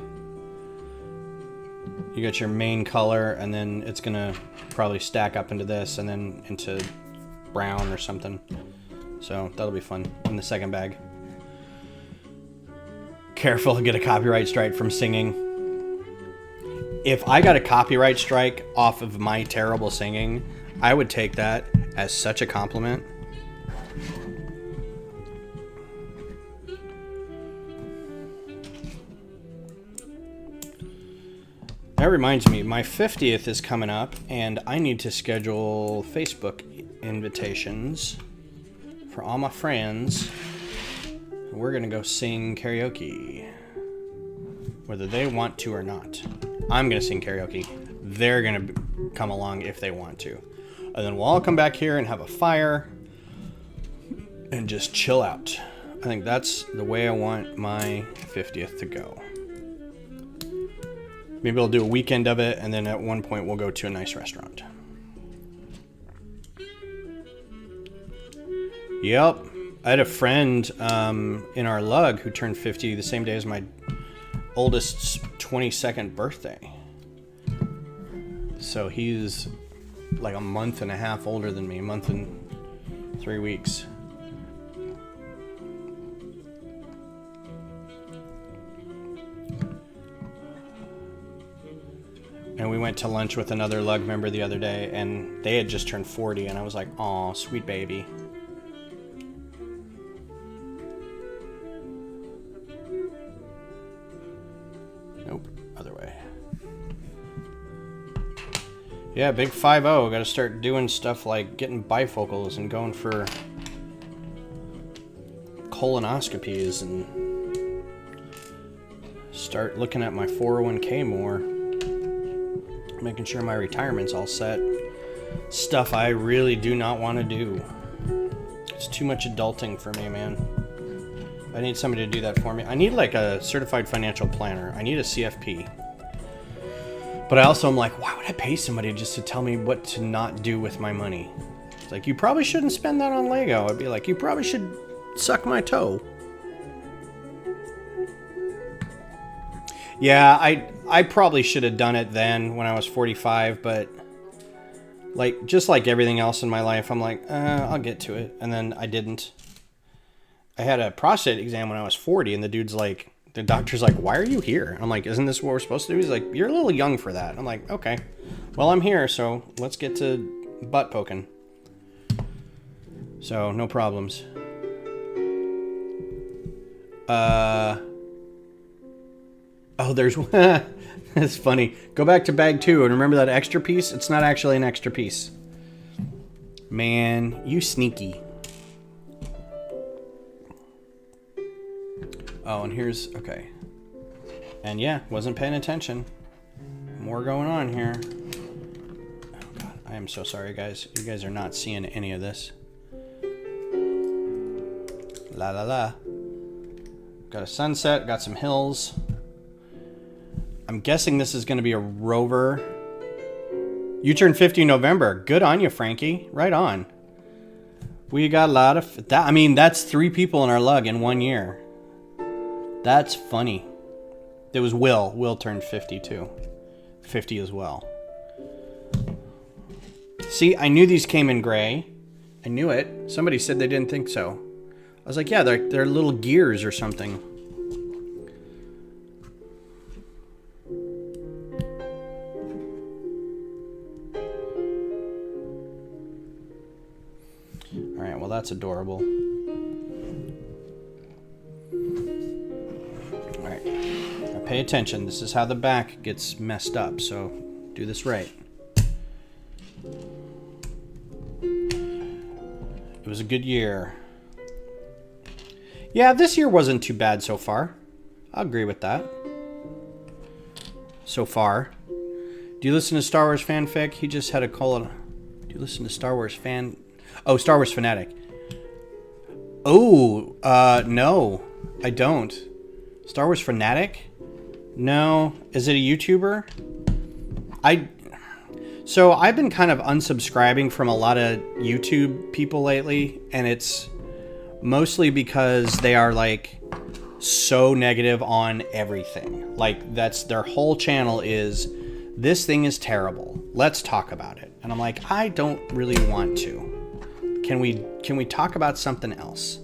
[SPEAKER 1] You got your main color, and then it's going to probably stack up into this, and then into brown or something. So that'll be fun in the second bag. Careful, get a copyright strike from singing. If I got a copyright strike off of my terrible singing, I would take that as such a compliment. That reminds me, my 50th is coming up, and I need to schedule Facebook invitations for all my friends. We're going to go sing karaoke, whether they want to or not. I'm going to sing karaoke. They're going to come along if they want to. And then we'll all come back here and have a fire and just chill out. I think that's the way I want my 50th to go. Maybe I'll do a weekend of it, and then at one point we'll go to a nice restaurant. Yep. I had a friend in our lug who turned 50 the same day as my oldest's 22nd birthday. So he's like a month and a half older than me, a month and 3 weeks. And we went to lunch with another lug member the other day, and they had just turned 40, and I was like, aw, sweet baby. Nope, other way. Yeah, big 5-0. Got to start doing stuff like getting bifocals and going for colonoscopies and start looking at my 401k more. Making sure my retirement's all set. Stuff I really do not want to do. It's too much adulting for me, man. I need somebody to do that for me. I need like a certified financial planner. I need a CFP. But I also am like, why would I pay somebody just to tell me what to not do with my money? It's like, you probably shouldn't spend that on Lego. I'd be like, you probably should suck my toe. Yeah, I probably should have done it then when I was 45, but like just like everything else in my life, I'm like, I'll get to it. And then I didn't. I had a prostate exam when I was 40, and the doctor's like, why are you here? I'm like, isn't this what we're supposed to do? He's like, you're a little young for that. I'm like, okay, well, I'm here, so let's get to butt poking. So, no problems. Oh, there's one. That's funny. Go back to bag 2 and remember that extra piece? It's not actually an extra piece. Man, you sneaky. Oh, and here's... Okay. And yeah, wasn't paying attention. More going on here. Oh, God. I am so sorry, guys. You guys are not seeing any of this. La la la. Got a sunset, got some hills. I'm guessing this is going to be a rover. You turned 50 in November. Good on you, Frankie. Right on. We got a lot of... that. I mean, that's 3 people in our lug in 1 year. That's funny. There was Will. Will turned 50 too. 50 as well. See, I knew these came in gray. I knew it. Somebody said they didn't think so. I was like, yeah, they're little gears or something. All right, well, that's adorable. All right, now pay attention. This is how the back gets messed up, so do this right. It was a good year. Yeah, this year wasn't too bad so far. I'll agree with that. So far. Do you listen to Star Wars fanfic? He just had a call. Do you listen to Star Wars fan... Oh, Star Wars Fanatic. Oh, no, I don't. Star Wars Fanatic? No. Is it a YouTuber? So I've been kind of unsubscribing from a lot of YouTube people lately, and it's mostly because they are like so negative on everything. Like that's their whole channel is, this thing is terrible. Let's talk about it. And I'm like, I don't really want to. Can we talk about something else?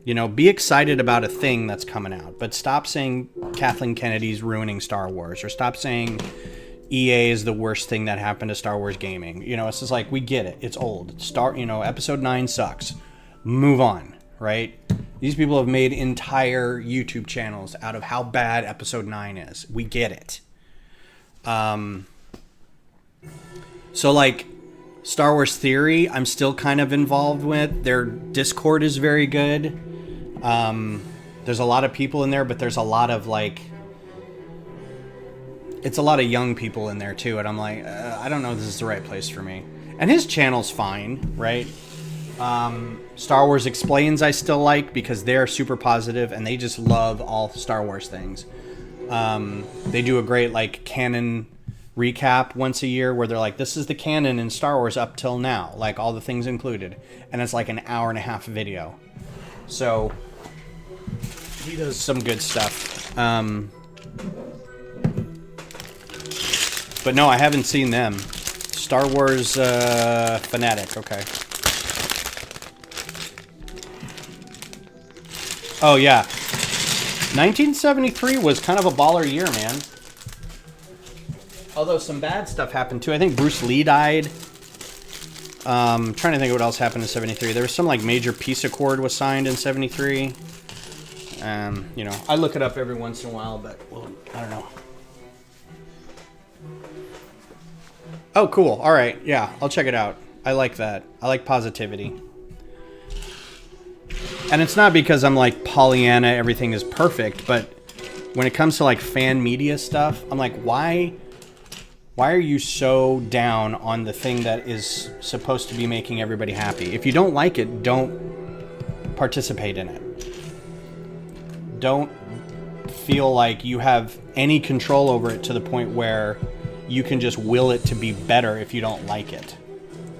[SPEAKER 1] You know, be excited about a thing that's coming out, but stop saying Kathleen Kennedy's ruining Star Wars, or stop saying EA is the worst thing that happened to Star Wars gaming. You know, it's just like, we get it. It's old. Episode 9 sucks. Move on, right? These people have made entire YouTube channels out of how bad Episode 9 is. We get it. So, like, Star Wars Theory, I'm still kind of involved with. Their Discord is very good. There's a lot of people in there, but there's a lot of, like... It's a lot of young people in there, too, and I'm like, I don't know if this is the right place for me. And his channel's fine, right? Star Wars Explains I still like, because they're super positive, and they just love all Star Wars things. They do a great, like, canon recap once a year, where they're like, this is the canon in Star Wars up till now, like, all the things included. And it's like an hour-and-a-half video. So, he does some good stuff. But no, I haven't seen them. Star Wars Fanatic, okay. Oh, yeah. 1973 was kind of a baller year, man. Although some bad stuff happened, too. I think Bruce Lee died. Trying to think of what else happened in 73. There was some, like, major peace accord was signed in 73. You know, I look it up every once in a while, but, well, I don't know. Oh, cool. All right. Yeah, I'll check it out. I like that. I like positivity. And it's not because I'm like Pollyanna, everything is perfect, but when it comes to like fan media stuff, I'm like, why are you so down on the thing that is supposed to be making everybody happy? If you don't like it, don't participate in it. Don't feel like you have any control over it to the point where you can just will it to be better if you don't like it.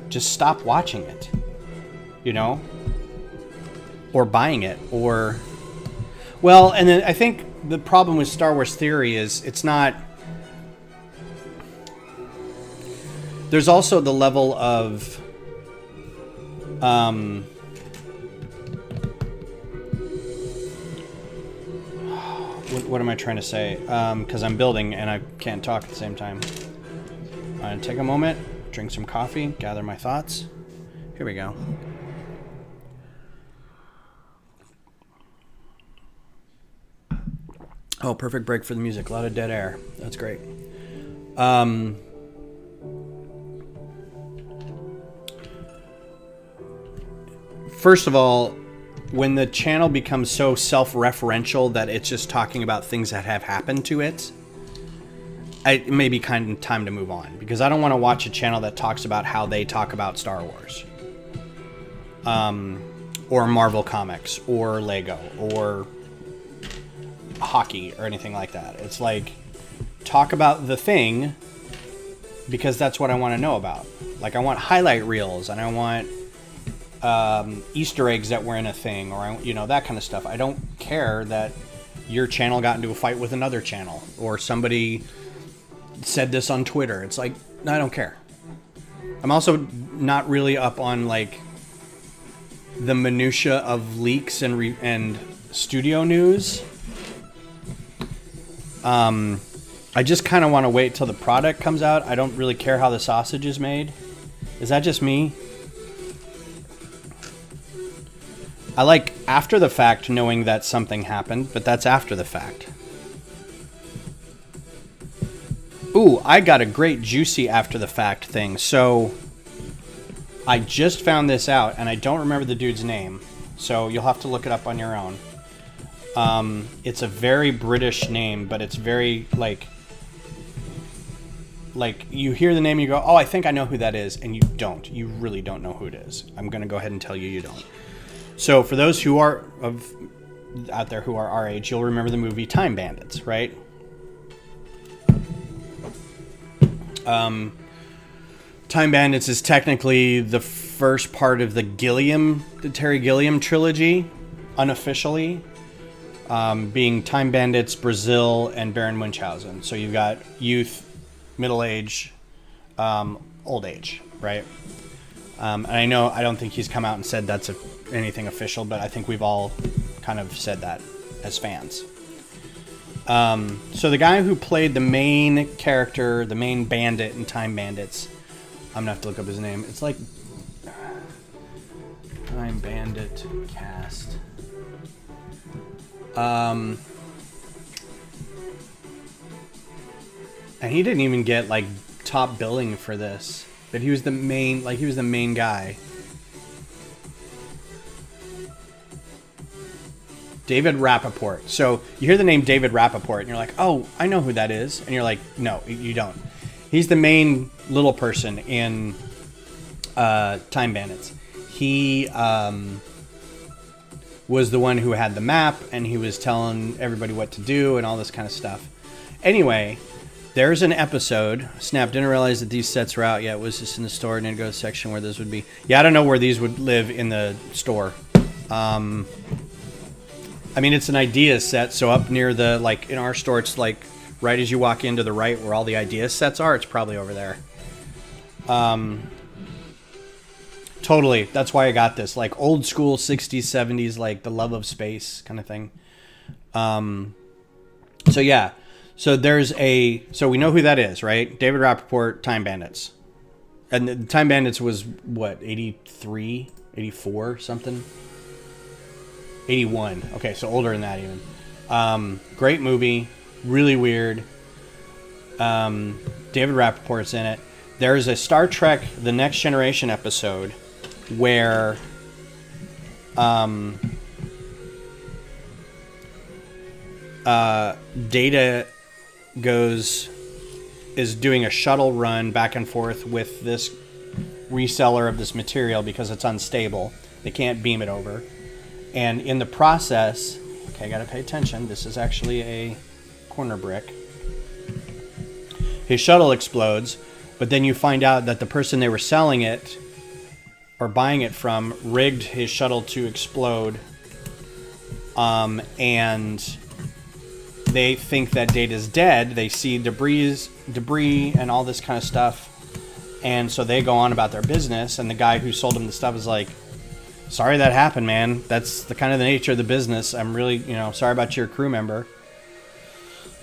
[SPEAKER 1] Just stop watching it, you know? Or buying it, or... Well, and then I think the problem with Star Wars Theory is it's not... There's also the level of... What am I trying to say? Because I'm building and I can't talk at the same time. I'm gonna take a moment, drink some coffee, gather my thoughts. Here we go. Oh, perfect break for the music. A lot of dead air. That's great. First of all, when the channel becomes so self-referential that it's just talking about things that have happened to it, it may be kind of time to move on, because I don't want to watch a channel that talks about how they talk about Star Wars, or Marvel Comics, or Lego, or hockey, or anything like that. It's like, talk about the thing, because that's what I want to know about. Like, I want highlight reels, and I want Easter eggs that were in a thing, or that kind of stuff. I don't care that your channel got into a fight with another channel, or somebody said this on Twitter. It's like, no, I don't care. I'm also not really up on like the minutia of leaks and studio news. I just kind of want to wait till the product comes out. I don't really care how the sausage is made. Is that just me? I like after the fact knowing that something happened, but that's after the fact. Ooh, I got a great juicy after the fact thing. So I just found this out, and I don't remember the dude's name, so you'll have to look it up on your own. It's a very British name, but it's very like you hear the name and you go, oh, I think I know who that is, and you don't. You really don't know who it is. I'm going to go ahead and tell you you don't. So for those who are out there who are our age, you'll remember the movie Time Bandits, right? Time Bandits is technically the first part of the Terry Gilliam trilogy, unofficially, being Time Bandits, Brazil, and Baron Munchausen. So you've got youth, middle age, old age, right? And I don't think he's come out and said that's anything official, but I think we've all kind of said that as fans. So the guy who played the main character, the main bandit in Time Bandits, I'm gonna have to look up his name. It's like Time Bandit cast. And he didn't even get like top billing for this, but he was the main guy. David Rappaport. So you hear the name David Rappaport and you're like, oh, I know who that is. And you're like, no, you don't. He's the main little person in Time Bandits. He was the one who had the map, and he was telling everybody what to do and all this kind of stuff. Anyway, there's an episode. Snap, didn't realize that these sets were out yet. It was just in the store, and then go to the section where those would be. Yeah, I don't know where these would live in the store. I mean, it's an idea set, so up near the, like, in our store, it's like right as you walk into the right where all the idea sets are, it's probably over there. Totally. That's why I got this. Like, old school 60s, 70s, like, the love of space kind of thing. So, yeah. So, so we know who that is, right? David Rappaport, Time Bandits. And the Time Bandits was, what, 83, 84, something? 81. Okay, so older than that even. Great movie. Really weird. David Rappaport's in it. There's a Star Trek The Next Generation episode where Data is doing a shuttle run back and forth with this reseller of this material because it's unstable. They can't beam it over. And in the process, okay, I gotta pay attention. This is actually a corner brick. His shuttle explodes, but then you find out that the person they were selling it or buying it from rigged his shuttle to explode. And they think that Data's dead. They see debris and all this kind of stuff. And so they go on about their business. And the guy who sold them the stuff is like, sorry that happened, man. That's the kind of the nature of the business. I'm really, sorry about your crew member.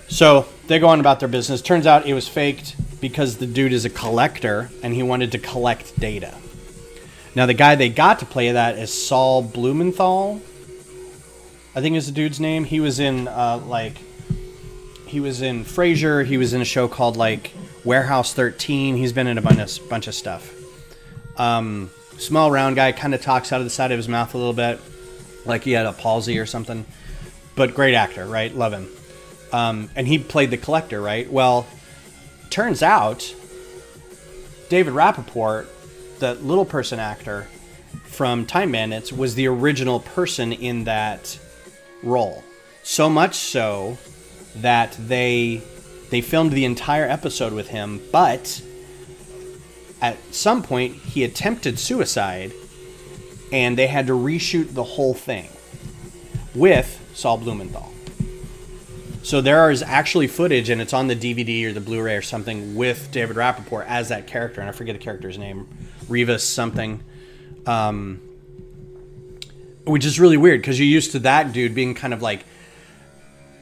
[SPEAKER 1] So they go on about their business. Turns out it was faked because the dude is a collector and he wanted to collect data. Now the guy they got to play that is Saul Blumenthal, I think is the dude's name. He was in he was in Frasier. He was in a show called like Warehouse 13. He's been in a bunch of stuff. Small round guy, kind of talks out of the side of his mouth a little bit, like he had a palsy or something. But great actor, right? Love him. And he played the Collector, right? Well, turns out David Rappaport, the little person actor from Time Bandits, was the original person in that role. So much so that they filmed the entire episode with him, but at some point he attempted suicide and they had to reshoot the whole thing with Saul Blumenthal. So there is actually footage, and it's on the DVD or the Blu-ray or something, with David Rappaport as that character, and I forget the character's name, Revis something, which is really weird because you're used to that dude being kind of like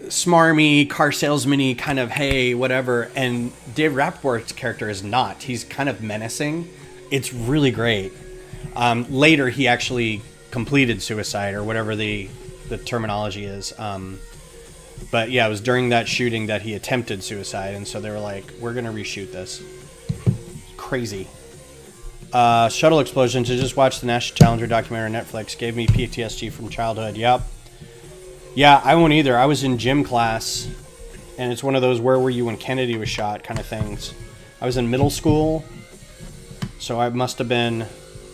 [SPEAKER 1] smarmy, car salesman-y, kind of, hey, whatever, and David Rappaport's character is not. He's kind of menacing. It's really great. Later, he actually completed suicide, or whatever the terminology is. But yeah, it was during that shooting that he attempted suicide, and so they were like, we're going to reshoot this. Crazy. Shuttle explosions. I just watched the National Challenger documentary on Netflix. Gave me PTSD from childhood. Yep. Yeah, I won't either. I was in gym class, and it's one of those where were you when Kennedy was shot kind of things. I was in middle school, so I must have been,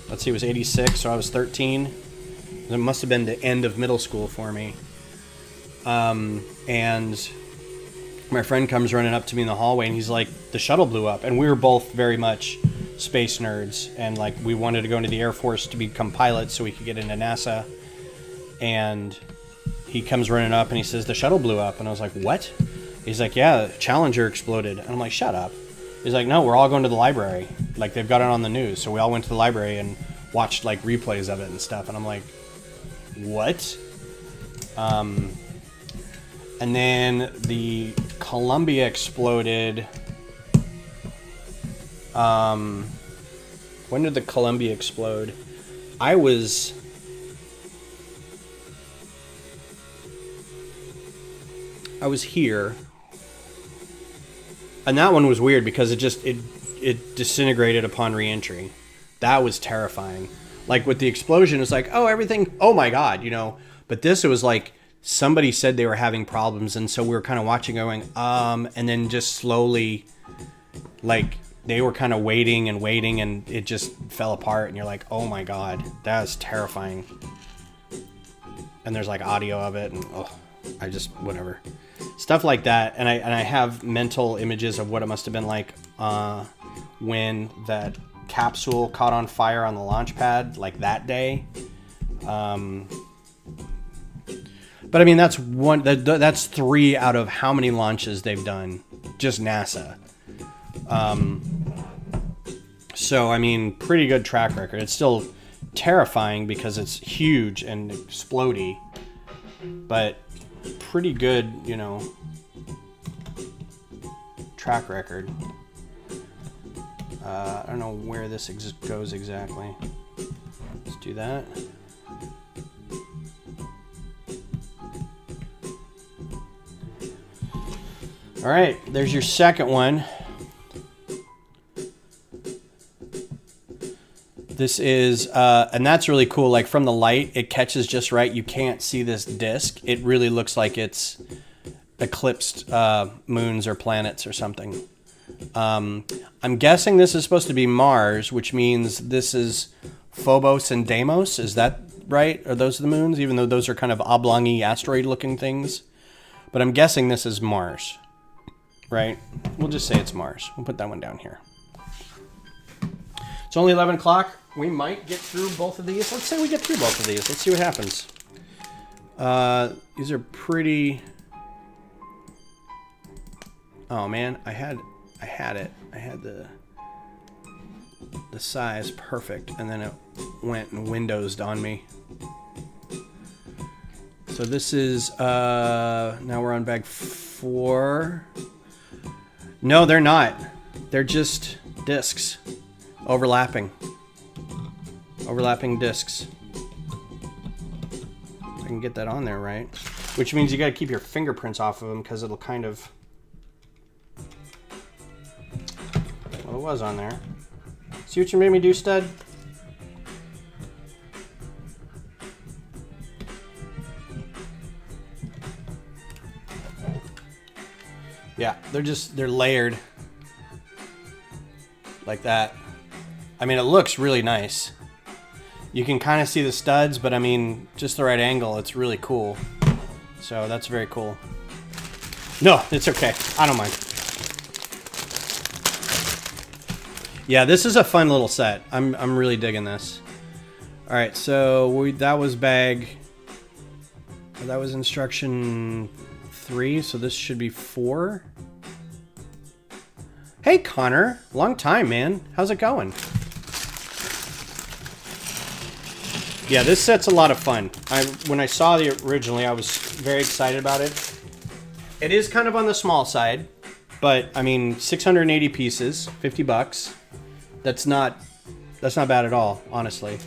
[SPEAKER 1] let's see, it was 86, so I was 13. It must have been the end of middle school for me. And my friend comes running up to me in the hallway, and he's like, the shuttle blew up. And we were both very much space nerds, and like we wanted to go into the Air Force to become pilots so we could get into NASA. And he comes running up and he says, the shuttle blew up. And I was like, what? He's like, yeah, Challenger exploded. And I'm like, shut up. He's like, no, we're all going to the library. Like, they've got it on the news. So we all went to the library and watched like replays of it and stuff. And I'm like, what? And then the Columbia exploded. When did the Columbia explode? I was here, and that one was weird because it disintegrated upon re-entry. That was terrifying. Like with the explosion, it's like, oh, everything, oh my god, you know. But this, it was like somebody said they were having problems, and so we were kind of watching, going, and then just slowly, like they were kind of waiting, and it just fell apart, and you're like, oh my god, that is terrifying. And there's like audio of it, and I just, whatever. Stuff like that, and I have mental images of what it must have been like when that capsule caught on fire on the launch pad, like that day. But I mean, that's one. That's 3 out of how many launches they've done, just NASA. So I mean, pretty good track record. It's still terrifying because it's huge and explodey, but pretty good, you know, track record. I don't know where this goes exactly. Let's do that. All right, there's your second one. This is, and that's really cool. Like from the light, it catches just right. You can't see this disc. It really looks like it's eclipsed moons or planets or something. I'm guessing this is supposed to be Mars, which means this is Phobos and Deimos. Is that right? Are those the moons? Even though those are kind of oblong-y asteroid-looking things. But I'm guessing this is Mars. Right? We'll just say it's Mars. We'll put that one down here. It's only 11 o'clock. We might get through both of these. Let's say we get through both of these. Let's see what happens. These are pretty... Oh, man. I had it. I had the size perfect, and then it went and windowsed on me. So this is... now we're on bag 4... No, they're not. They're just discs. Overlapping discs. I can get that on there, right? Which means you got to keep your fingerprints off of them because it'll kind of it was on there. See what you made me do, stud? Yeah, they're layered like that. I mean, it looks really nice. You can kind of see the studs, but I mean, just the right angle, it's really cool. So that's very cool. No, it's okay. I don't mind. Yeah, this is a fun little set. I'm really digging this. All right, so that was bag. That was instruction 3, so this should be 4. Hey, Connor. Long time, man. How's it going? Yeah, this set's a lot of fun. When I saw it originally, I was very excited about it. It is kind of on the small side, but I mean, 680 pieces, 50 bucks. That's not bad at all, honestly.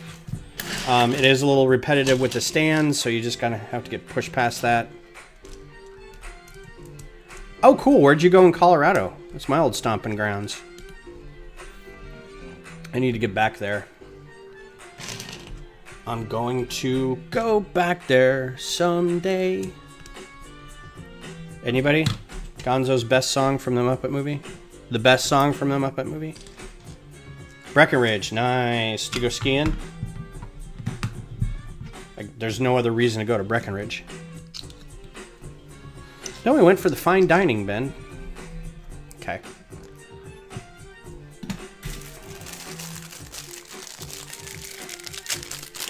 [SPEAKER 1] It is a little repetitive with the stands, so you just kind of have to get pushed past that. Oh, cool. Where'd you go in Colorado? That's my old stomping grounds. I need to get back there. I'm going to go back there someday. Anybody? Gonzo's best song from the Muppet movie? The best song from the Muppet movie? Breckenridge. Nice. Do you go skiing? Like, there's no other reason to go to Breckenridge. No, we went for the fine dining, Ben. Okay.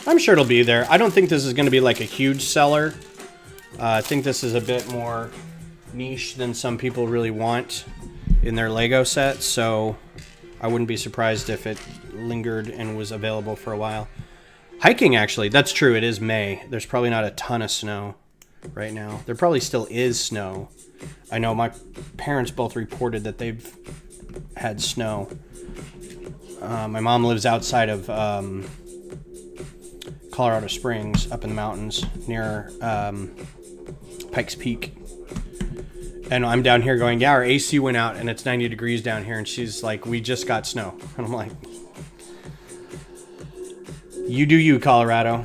[SPEAKER 1] I'm sure it'll be there. I don't think this is going to be like a huge seller. I think this is a bit more niche than some people really want in their Lego sets, so I wouldn't be surprised if it lingered and was available for a while. Hiking, actually, that's true. It is May. There's probably not a ton of snow right now. There probably still is snow. I know my parents both reported that they've had snow. My mom lives outside of Colorado Springs, up in the mountains near Pikes Peak. And I'm down here going, yeah, our AC went out and it's 90 degrees down here. And she's like, we just got snow. And I'm like, you do you, Colorado.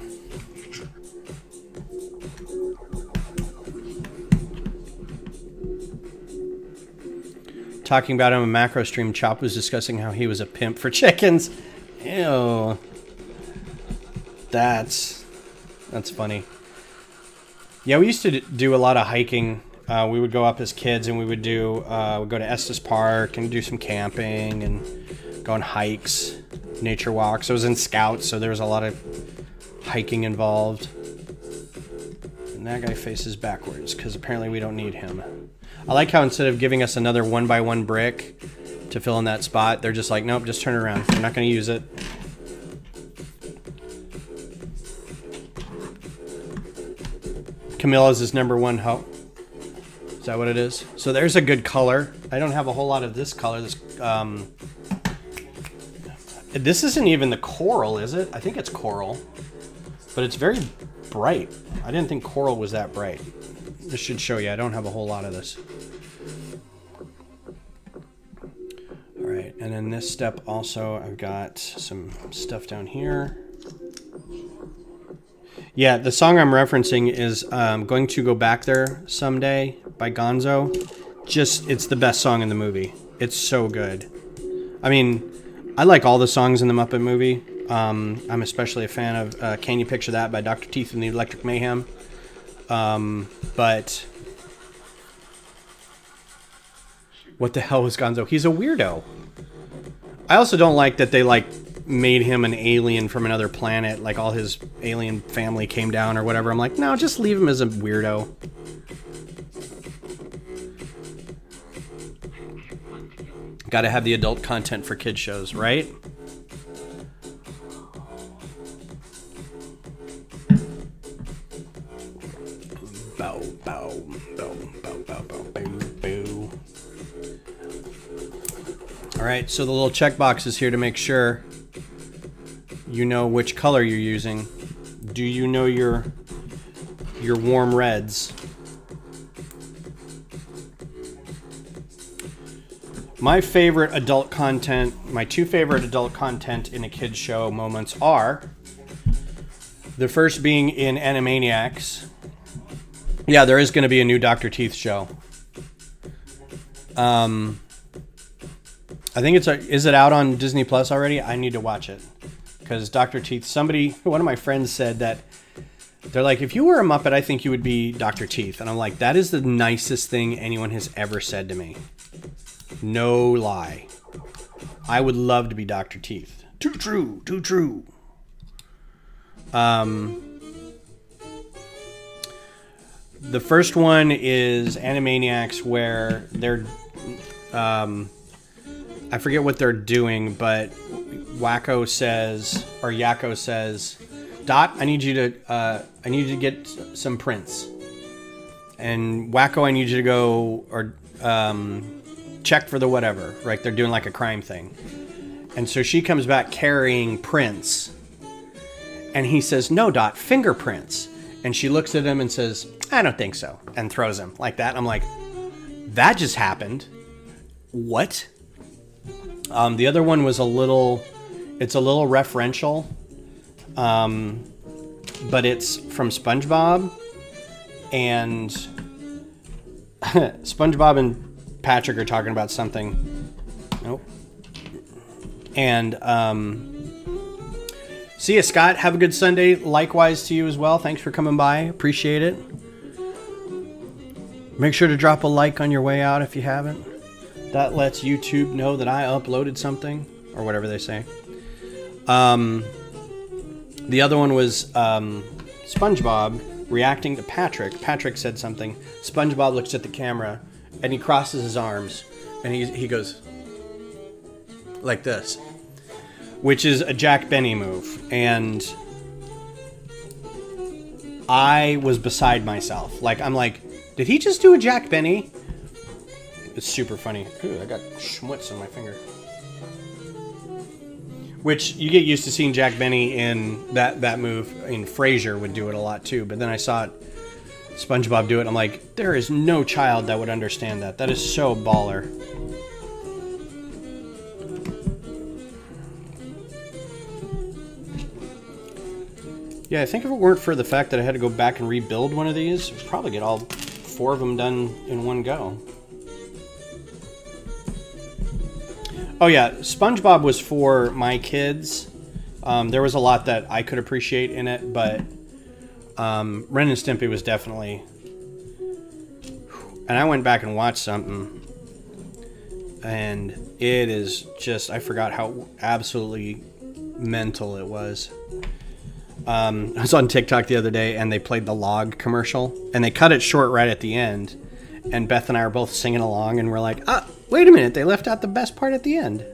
[SPEAKER 1] Talking about him in a macro stream, Chop was discussing how he was a pimp for chickens. Ew. That's funny. Yeah, we used to do a lot of hiking. We would go up as kids and we would we'd go to Estes Park and do some camping and go on hikes, nature walks. I was in Scouts, so there was a lot of hiking involved. And that guy faces backwards because apparently we don't need him. I like how instead of giving us another 1x1 brick to fill in that spot, they're just like, nope, just turn it around. We're not going to use it. Camilla's his number one hope. Is that what it is? So there's a good color. I don't have a whole lot of this color. This isn't even the coral, is it? I think it's coral. But it's very bright. I didn't think coral was that bright. This should show you. I don't have a whole lot of this. All right, and then this step also, I've got some stuff down here. Yeah, the song I'm referencing is Going to Go Back There Someday by Gonzo. It's the best song in the movie. It's so good. I mean, I like all the songs in the Muppet movie. I'm especially a fan of Can You Picture That by Dr. Teeth and the Electric Mayhem. But what the hell was Gonzo? He's a weirdo. I also don't like that they made him an alien from another planet, like all his alien family came down or whatever. I'm like, no, just leave him as a weirdo. Gotta have the adult content for kid shows, right? Bow, bow, bow, bow, bow, bow, bow, bow. All right, so the little checkbox is here to make sure you know which color you're using. Do you know your warm reds? My favorite adult content, my two favorite adult content in a kid's show moments are, the first being in Animaniacs. Yeah, there is going to be a new Dr. Teeth show. I think is it out on Disney Plus already? I need to watch it. Because Dr. Teeth, one of my friends said that, they're like, if you were a Muppet, I think you would be Dr. Teeth. And I'm like, that is the nicest thing anyone has ever said to me. No lie. I would love to be Dr. Teeth. Too true, too true. The first one is Animaniacs, where they're, I forget what they're doing, but Yakko says, Dot, I need you to get some prints. And Yakko, I need you to go or check for the whatever, right? They're doing like a crime thing. And so she comes back carrying prints. And he says, no, Dot, fingerprints. And she looks at him and says, I don't think so. And throws him like that. I'm like, that just happened. What? The other one was it's a little referential. But it's from SpongeBob, and SpongeBob and Patrick are talking about something. Nope. And see you, Scott. Have a good Sunday. Likewise to you as well. Thanks for coming by. Appreciate it. Make sure to drop a like on your way out if you haven't. That lets YouTube know that I uploaded something, or whatever they say. The other one was SpongeBob reacting to Patrick. Patrick said something. SpongeBob looks at the camera, and he crosses his arms, and he goes like this, which is a Jack Benny move. And I was beside myself. Like, I'm like, did he just do a Jack Benny? It's super funny. Ooh, I got schmutz on my finger. Which you get used to seeing Jack Benny in that move. In Frasier would do it a lot too. But then I saw SpongeBob do it. I'm like, there is no child that would understand that. That is so baller. Yeah, I think if it weren't for the fact that I had to go back and rebuild one of these, I'd probably get all 4 of them done in one go. Oh yeah, SpongeBob was for my kids. There was a lot that I could appreciate in it, but Ren and Stimpy was definitely... And I went back and watched something, and it is just... I forgot how absolutely mental it was. I was on TikTok the other day, and they played the log commercial, and they cut it short right at the end, and Beth and I are both singing along, and we're like, wait a minute, they left out the best part at the end.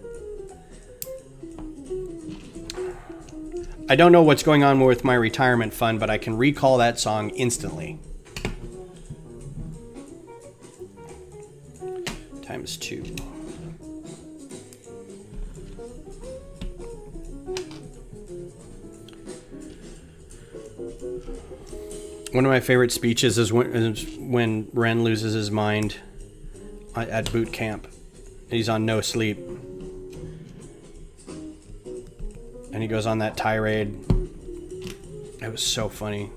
[SPEAKER 1] I don't know what's going on with my retirement fund, but I can recall that song instantly. Times 2. One of my favorite speeches is when Ren loses his mind at boot camp. He's on no sleep. And he goes on that tirade. It was so funny.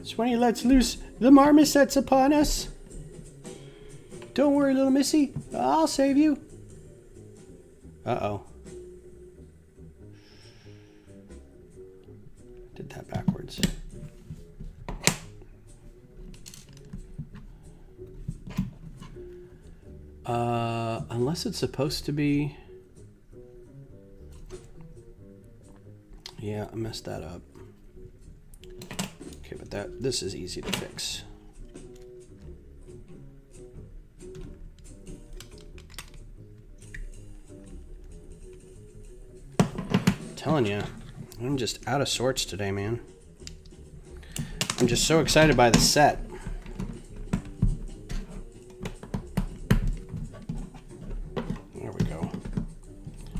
[SPEAKER 1] It's when he lets loose the marmosets upon us. Don't worry, little missy. I'll save you. Uh-oh. Did that backwards. Unless it's supposed to be... Yeah, I messed that up. Okay, but this is easy to fix. I'm telling you, I'm just out of sorts today, man. I'm just so excited by the set.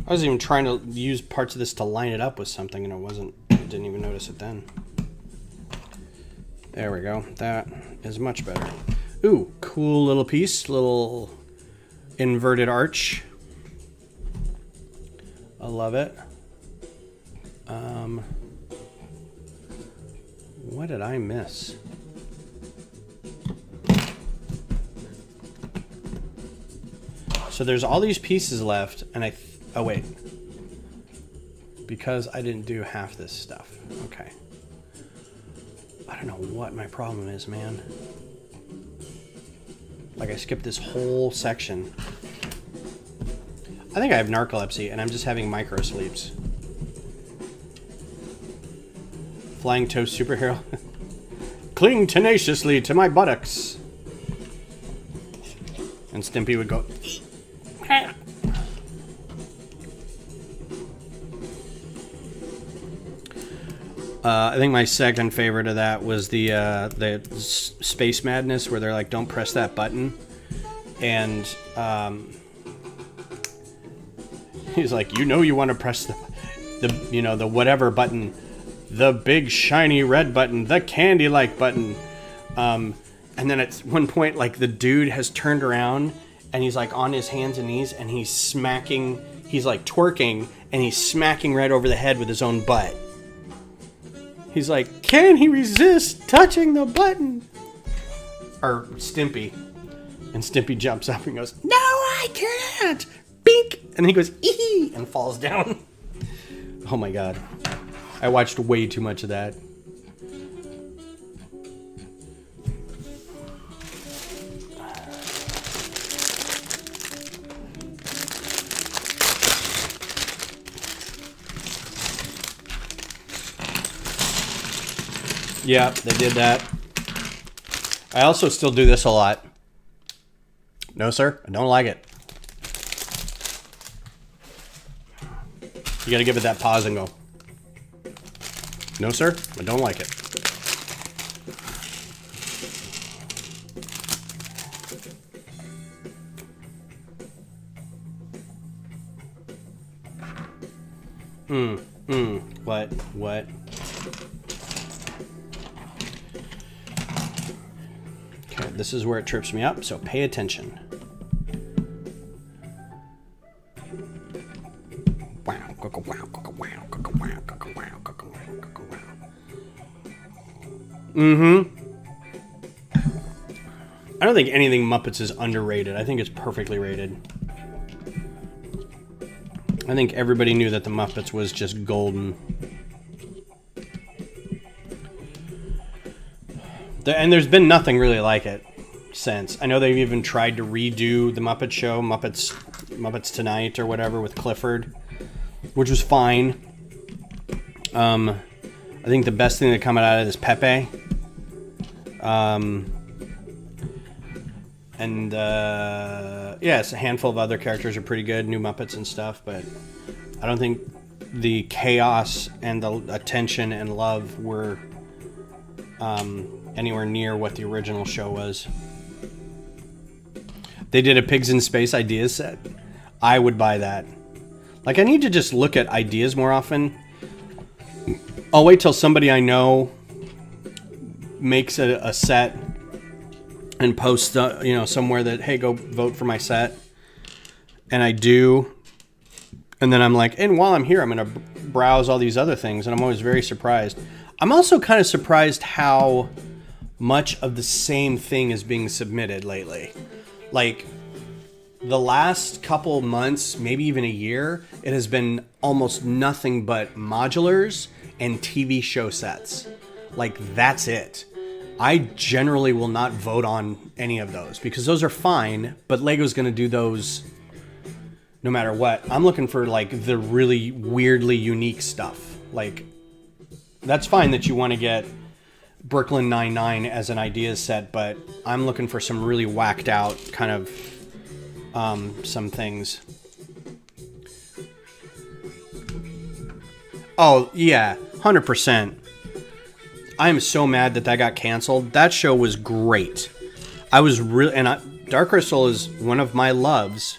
[SPEAKER 1] I was even trying to use parts of this to line it up with something, and I didn't even notice it then. There we go. That is much better. Ooh, cool little piece, little inverted arch. I love it. What did I miss? So there's all these pieces left, and oh wait. Because I didn't do half this stuff. Okay. I don't know what my problem is, man. Like, I skipped this whole section. I think I have narcolepsy, and I'm just having micro sleeps. Flying toast superhero. Cling tenaciously to my buttocks. And Stimpy would go... I think my second favorite of that was the Space Madness, where they're like, "Don't press that button," and he's like, "You want to press the whatever button, the big shiny red button, the candy-like button," and then at one point, like, the dude has turned around and he's like on his hands and knees and he's like twerking, and he's smacking right over the head with his own butt. He's like, "Can he resist touching the button?" Or Stimpy. And Stimpy jumps up and goes, "No, I can't!" Bink! And he goes, "Ee!" and falls down. Oh my god. I watched way too much of that. Yeah, they did that. I also still do this a lot. No, sir, I don't like it. You gotta give it that pause and go, "No, sir, I don't like it." What? Okay, this is where it trips me up, so pay attention. I don't think anything Muppets is underrated. I think it's perfectly rated. I think everybody knew that the Muppets was just golden. And there's been nothing really like it since. I know they've even tried to redo the Muppet Show, Muppets Tonight or whatever, with Clifford, which was fine. I think the best thing that come out of it is Pepe. Yes, a handful of other characters are pretty good, new Muppets and stuff, but I don't think the chaos and the attention and love were anywhere near what the original show was. They did a Pigs in Space ideas set. I would buy that. Like, I need to just look at ideas more often. I'll wait till somebody I know makes a set and posts somewhere that, "Hey, go vote for my set," and I do, and then I'm like, and while I'm here, I'm gonna browse all these other things, and I'm always very surprised. I'm also kind of surprised how much of the same thing is being submitted lately. Like, the last couple months, maybe even a year, it has been almost nothing but modulars and TV show sets. Like, that's it. I generally will not vote on any of those because those are fine, but Lego's going to do those no matter what. I'm looking for, like, the really weirdly unique stuff. Like, that's fine that you want to get Brooklyn Nine-Nine as an idea set, but I'm looking for some really whacked out kind of some things. Oh, yeah, 100%. I am so mad that got canceled. That show was great. I was really... Dark Crystal is one of my loves,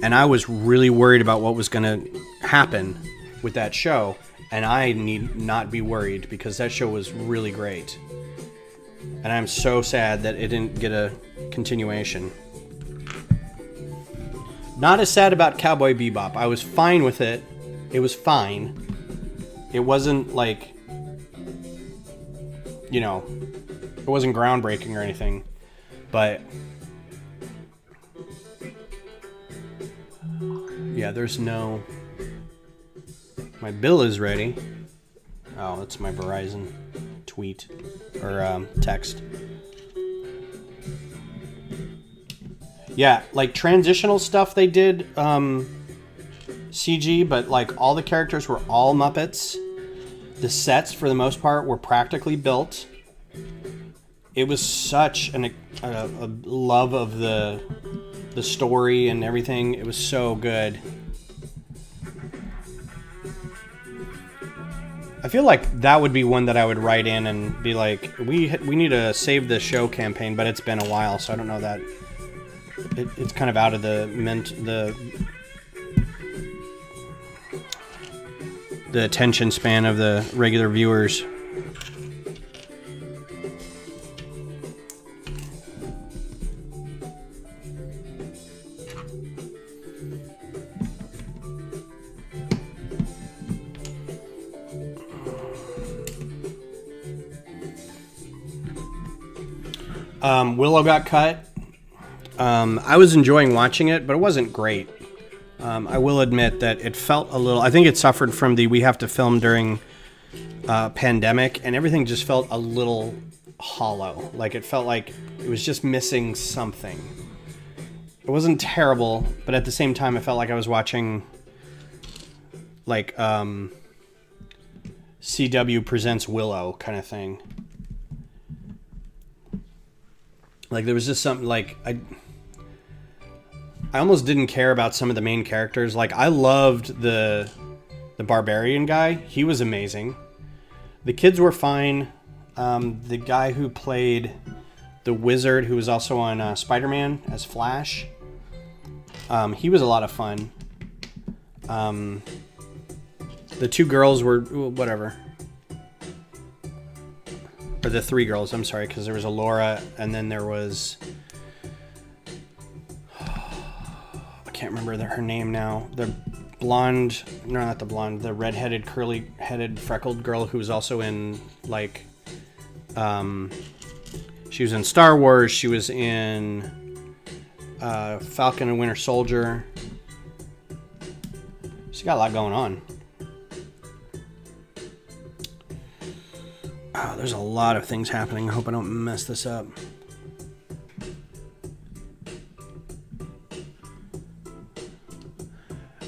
[SPEAKER 1] and I was really worried about what was going to happen with that show, and I need not be worried because that show was really great. And I'm so sad that it didn't get a continuation. Not as sad about Cowboy Bebop. I was fine with it. It was fine. It wasn't like, you know, it wasn't groundbreaking or anything. But yeah, there's no... My bill is ready. Oh, that's my Verizon tweet or text. Yeah, like transitional stuff they did CG, but like all the characters were all Muppets. The sets, for the most part, were practically built. It was such a love of the story and everything. It was so good. I feel like that would be one that I would write in and be like, we need a Save the Show campaign, but it's been a while, so I don't know that. It's kind of out of the attention span of the regular viewers. Willow got cut. I was enjoying watching it, but it wasn't great. I will admit that it felt a little... I think it suffered from the we have to film during pandemic, and everything just felt a little hollow. Like, it felt like it was just missing something. It wasn't terrible, but at the same time, it felt like I was watching, like, CW Presents Willow kind of thing. Like, there was just something, like, I almost didn't care about some of the main characters. Like, I loved the barbarian guy. He was amazing. The kids were fine. The guy who played the wizard, who was also on Spider-Man as Flash, he was a lot of fun. The two girls were, whatever. Or the three girls, I'm sorry, because there was a Laura, and then there was... I can't remember her name now. The blonde... No, not the blonde. The redheaded, curly-headed, freckled girl who was also in, like... she was in Star Wars. She was in Falcon and Winter Soldier. She's got a lot going on. Oh, there's a lot of things happening. I hope I don't mess this up.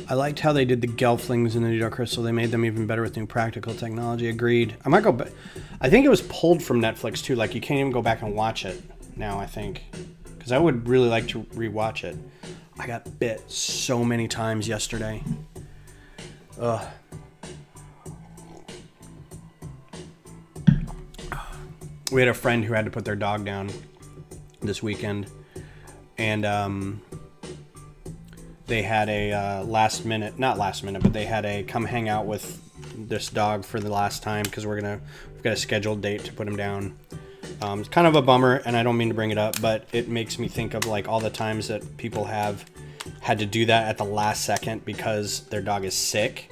[SPEAKER 1] I liked how they did the Gelflings in the Dark Crystal. They made them even better with new practical technology. Agreed. I might go back. I think it was pulled from Netflix too. Like, you can't even go back and watch it now, I think. Because I would really like to rewatch it. I got bit so many times yesterday. Ugh. We had a friend who had to put their dog down this weekend, and they had a not last minute, but they had a come hang out with this dog for the last time because we've got a scheduled date to put him down. It's kind of a bummer, and I don't mean to bring it up, but it makes me think of like all the times that people have had to do that at the last second because their dog is sick.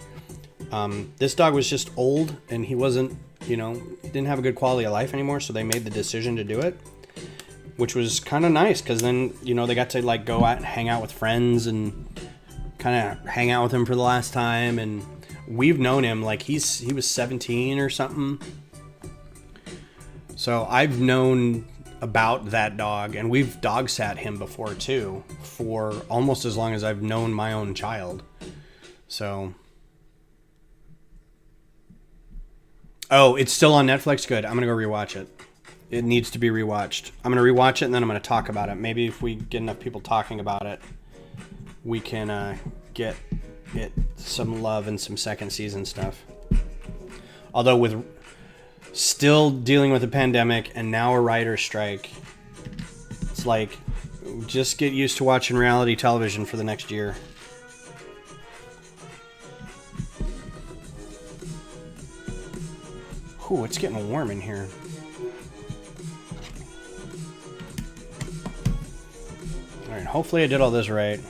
[SPEAKER 1] This dog was just old, and he wasn't, didn't have a good quality of life anymore, so they made the decision to do it, which was kind of nice, because then, they got to, like, go out and hang out with friends and kind of hang out with him for the last time, and we've known him, like, he was 17 or something, so I've known about that dog, and we've dog sat him before, too, for almost as long as I've known my own child, so... Oh, it's still on Netflix? Good. I'm going to go rewatch it. It needs to be rewatched. I'm going to rewatch it, and then I'm going to talk about it. Maybe if we get enough people talking about it, we can get it some love and some second season stuff. Although with still dealing with a pandemic and now a writer's strike, it's like, just get used to watching reality television for the next year. Ooh, it's getting warm in here. Alright, hopefully I did all this right.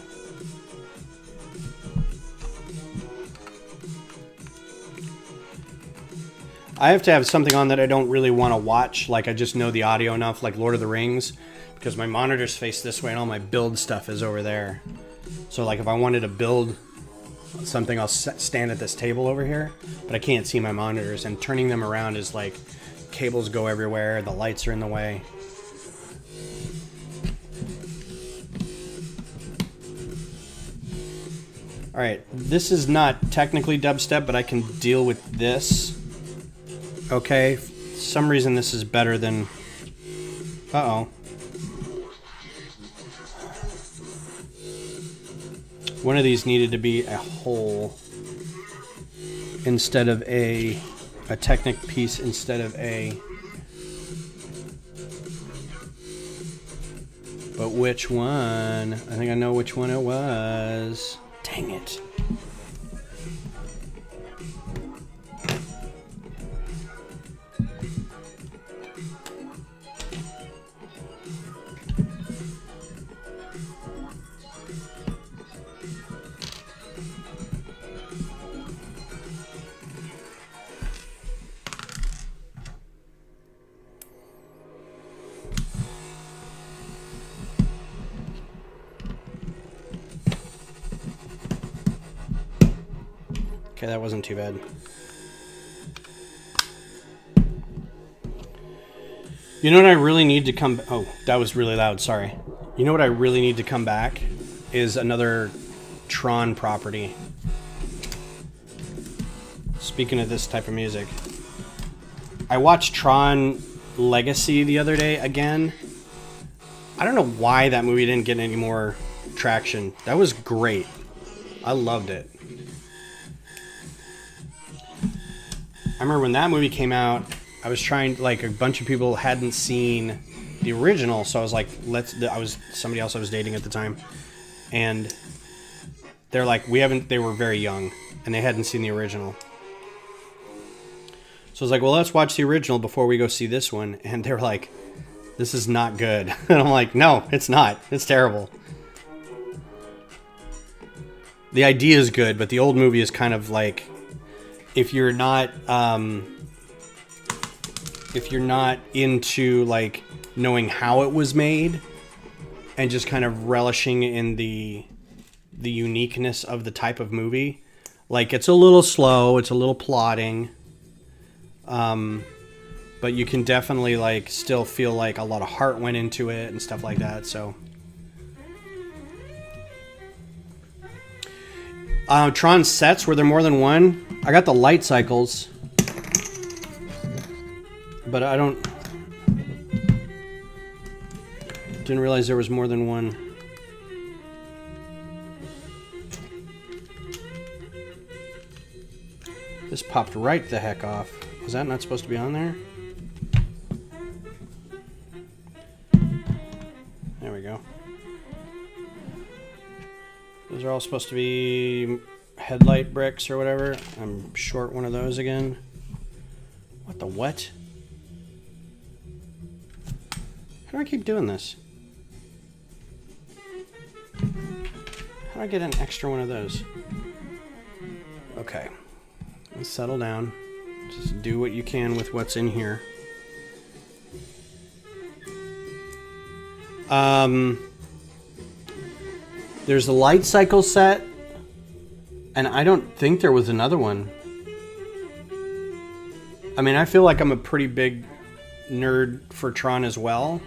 [SPEAKER 1] I have to have something on that I don't really want to watch. Like I just know the audio enough, like Lord of the Rings, because my monitors face this way and all my build stuff is over there. So like if I wanted to build something, I'll stand at this table over here, but I can't see my monitors, and turning them around is like cables go everywhere, the lights are in the way. All right, this is not technically dubstep, but I can deal with this. Okay, for some reason this is better than... Uh-oh. One of these needed to be a whole instead of a Technic piece instead of a... But which one? I think I know which one it was. Dang it. Okay, that wasn't too bad. You know what I really need to come... Oh, that was really loud, sorry. You know what I really need to come back is another Tron property. Speaking of this type of music. I watched Tron Legacy the other day again. I don't know why that movie didn't get any more traction. That was great. I loved it. I remember when that movie came out, I was trying, like, a bunch of people hadn't seen the original, so I was like, somebody else I was dating at the time, and they're like, they were very young, and they hadn't seen the original. So I was like, well, let's watch the original before we go see this one, and they're like, this is not good. And I'm like, no, it's not. It's terrible. The idea is good, but the old movie is kind of like... If you're not into like knowing how it was made and just kind of relishing in the uniqueness of the type of movie, like it's a little slow, it's a little plodding, but you can definitely like still feel like a lot of heart went into it and stuff like that. So Tron sets, were there more than one? I got the light cycles, but I didn't realize there was more than one. This popped right the heck off. Was that not supposed to be on there? There we go. Those are all supposed to be headlight bricks or whatever. I'm short one of those again. What the what? How do I keep doing this? How do I get an extra one of those? Okay. Let's settle down. Just do what you can with what's in here. There's a light cycle set, and I don't think there was another one. I mean, I feel like I'm a pretty big nerd for Tron as well,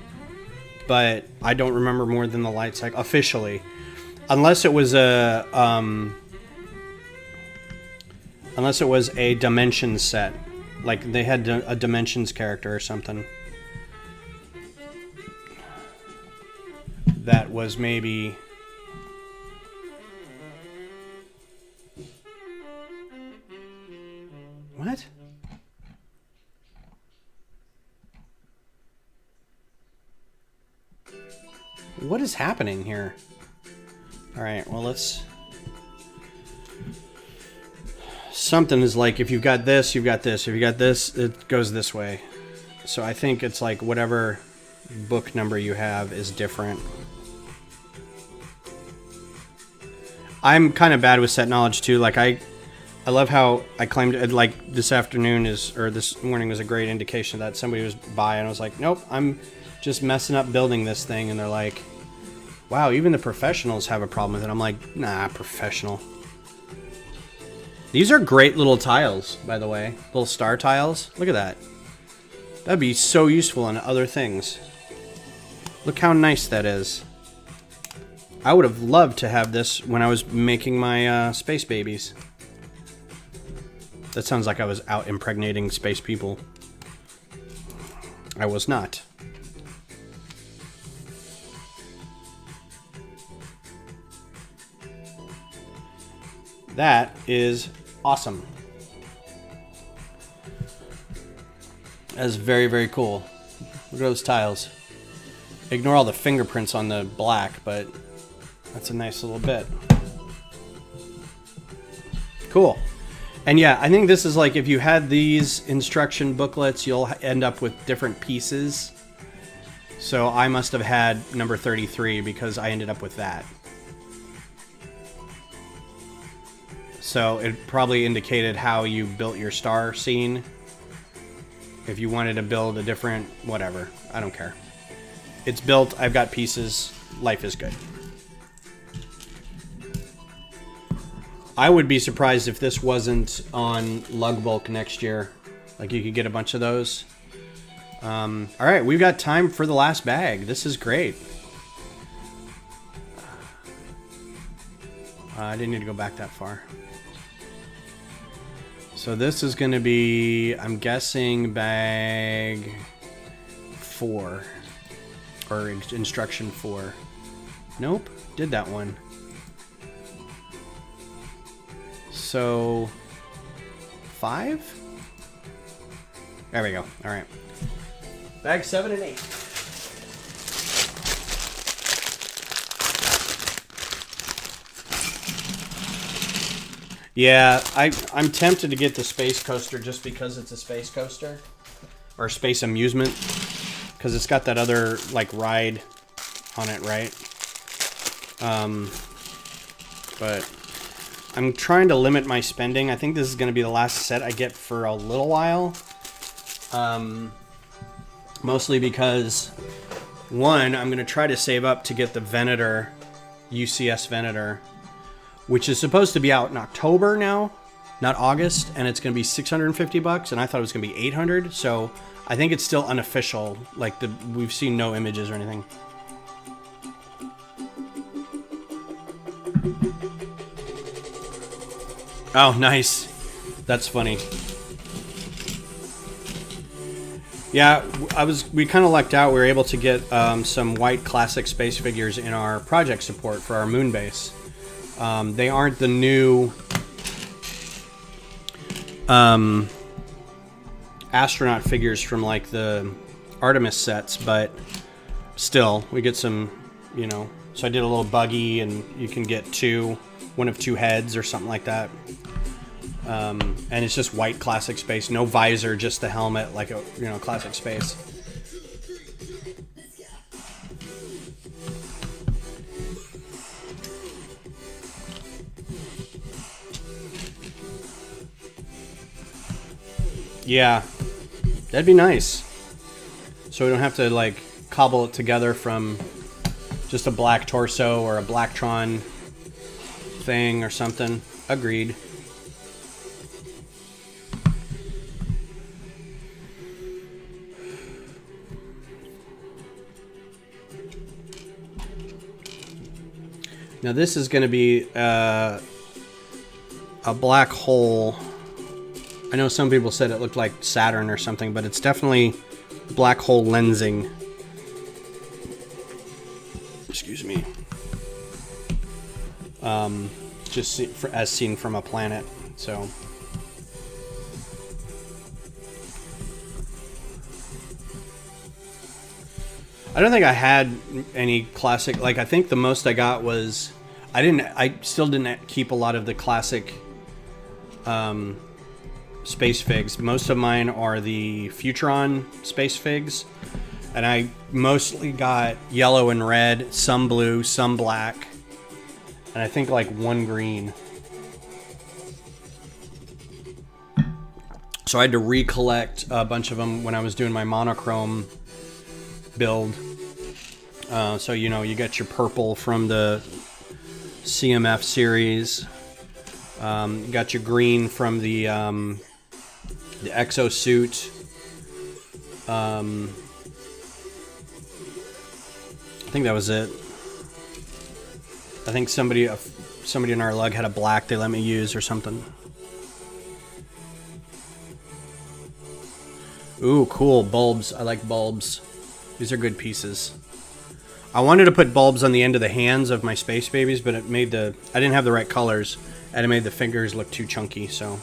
[SPEAKER 1] but I don't remember more than the light cycle officially, unless it was a Dimensions set, like they had a Dimensions character or something. That was maybe. What? What is happening here? All right, well, let's... Something is like, if you've got this, you've got this. If you got this, it goes this way. So I think it's like whatever book number you have is different. I'm kind of bad with set knowledge too. Like I love how I claimed like this afternoon or this morning was a great indication that somebody was by, and I was like, nope, I'm just messing up building this thing. And they're like, wow, even the professionals have a problem with it. I'm like, nah, professional. These are great little tiles, by the way. Little star tiles. Look at that. That'd be so useful in other things. Look how nice that is. I would have loved to have this when I was making my space babies. That sounds like I was out impregnating space people. I was not. That is awesome. That is very, very cool. Look at those tiles. Ignore all the fingerprints on the black, but that's a nice little bit. Cool. And yeah, I think this is like if you had these instruction booklets, you'll end up with different pieces. So I must have had number 33 because I ended up with that. So it probably indicated how you built your star scene. If you wanted to build a different, whatever. I don't care. It's built, I've got pieces, life is good. I would be surprised if this wasn't on Lug Bulk next year. Like you could get a bunch of those. All right, we've got time for the last bag. This is great. I didn't need to go back that far. So this is going to be, I'm guessing, bag 4. Or instruction 4. Nope, did that one. So 5? There we go. All right. Bag 7 and 8. Yeah, I'm tempted to get the space coaster just because it's a space coaster. Or space amusement. Because it's got that other, like, ride on it, right? But I'm trying to limit my spending. I think this is going to be the last set I get for a little while. Mostly because, one, I'm going to try to save up to get the Venator, UCS Venator, which is supposed to be out in October now, not August, and it's going to be $650, and I thought it was going to be $800, so I think it's still unofficial. Like, we've seen no images or anything. Oh, nice. That's funny. Yeah, we kind of lucked out. We were able to get some white classic space figures in our project support for our moon base. They aren't the new astronaut figures from like the Artemis sets, but still, we get some, you know. So I did a little buggy, and you can get one of two heads or something like that. And it's just white classic space, no visor, just the helmet, like a, you know, classic space. Yeah, that'd be nice. So we don't have to like cobble it together from just a black torso or a Blacktron thing or something. Agreed. Now this is going to be a black hole. I know some people said it looked like Saturn or something, but it's definitely black hole lensing. Excuse me. Just as seen from a planet. So. I don't think I had any classic, like I think the most I got was, I still didn't keep a lot of the classic space figs. Most of mine are the Futron space figs, and I mostly got yellow and red, some blue, some black, and I think like one green. So I had to recollect a bunch of them when I was doing my monochrome build. So, you know, you got your purple from the CMF series. You got your green from the exosuit. I think that was it. I think somebody in our lug had a black they let me use or something. Ooh, cool. Bulbs. I like bulbs. These are good pieces. I wanted to put bulbs on the end of the hands of my space babies, but it made I didn't have the right colors, and it made the fingers look too chunky, so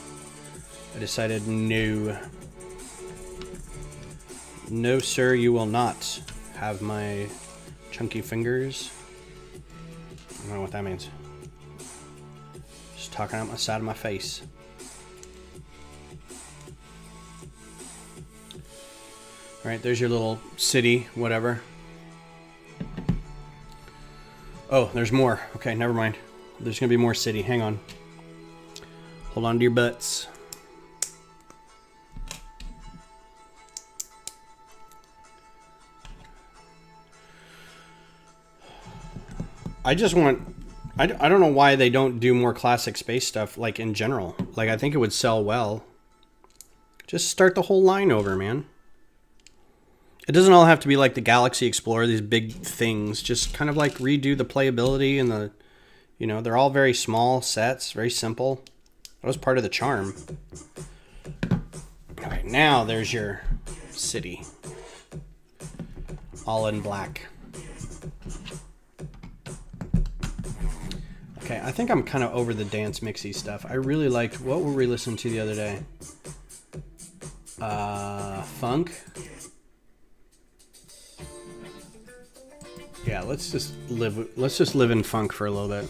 [SPEAKER 1] I decided no. No, sir, you will not have my chunky fingers. I don't know what that means. Just talking out my side of my face. Alright, there's your little city, whatever. Oh, there's more. Okay, never mind. There's going to be more city. Hang on. Hold on to your butts. I just want... I don't know why they don't do more classic space stuff, like, in general. Like, I think it would sell well. Just start the whole line over, man. It doesn't all have to be like the Galaxy Explorer, these big things. Just kind of like redo the playability and the, you know, they're all very small sets, very simple. That was part of the charm. Okay, now there's your city. All in black. Okay, I think I'm kind of over the dance mixy stuff. I really liked, what were we listening to the other day? Funk. Yeah, let's just live in funk for a little bit.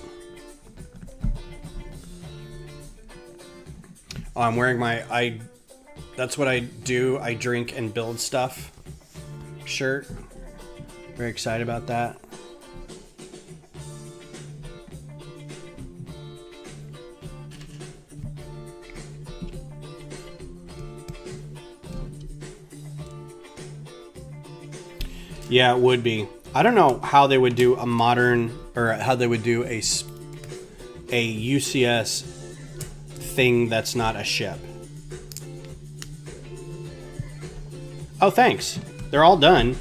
[SPEAKER 1] Oh, I'm wearing my that's what I do. I drink and build stuff shirt. Very excited about that. Yeah, it would be. I don't know how they would do a modern, or how they would do a UCS thing that's not a ship. Oh, thanks. They're all done.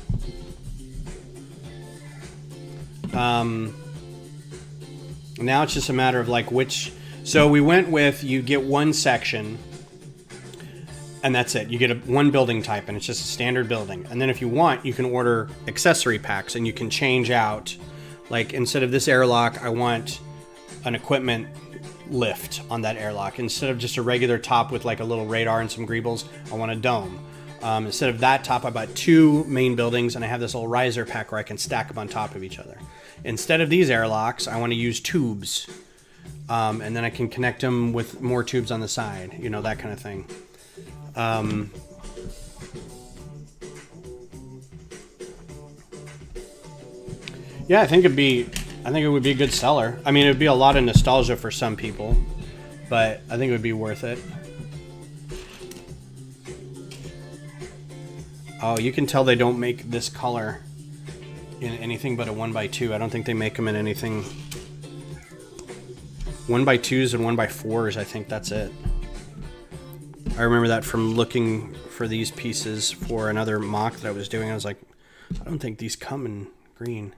[SPEAKER 1] Now it's just a matter of like which. So we went with, you get one section and that's it. You get one building type and it's just a standard building. And then if you want, you can order accessory packs and you can change out, like instead of this airlock, I want an equipment lift on that airlock. Instead of just a regular top with like a little radar and some greebles, I want a dome. Instead of that top, I bought two main buildings and I have this little riser pack where I can stack them on top of each other. Instead of these airlocks, I want to use tubes. And then I can connect them with more tubes on the side, you know, that kind of thing. Yeah, I think it would be a good seller. I mean, it would be a lot of nostalgia for some people, but I think it would be worth it. Oh, you can tell they don't make this color in anything but a 1x2. I don't think they make them in anything. 1x2s and 1x4s, I think that's it. I remember that from looking for these pieces for another mock that I was doing. I was like, I don't think these come in green.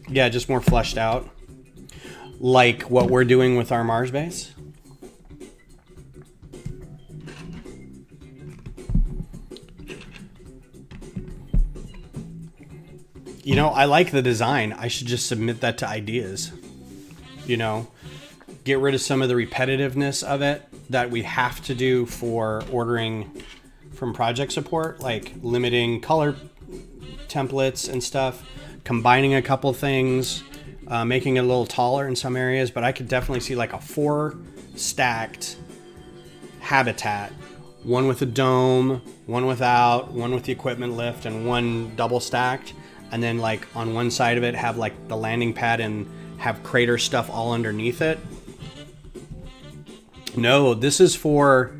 [SPEAKER 1] Yeah, just more fleshed out. Like what we're doing with our Mars base. You know, I like the design. I should just submit that to ideas. You know, get rid of some of the repetitiveness of it that we have to do for ordering from project support, like limiting color templates and stuff, combining a couple things, making it a little taller in some areas. But I could definitely see like a 4 stacked habitat, one with a dome, one without, one with the equipment lift, and one double stacked. And then like on one side of it have like the landing pad and have crater stuff all underneath it. No, this is for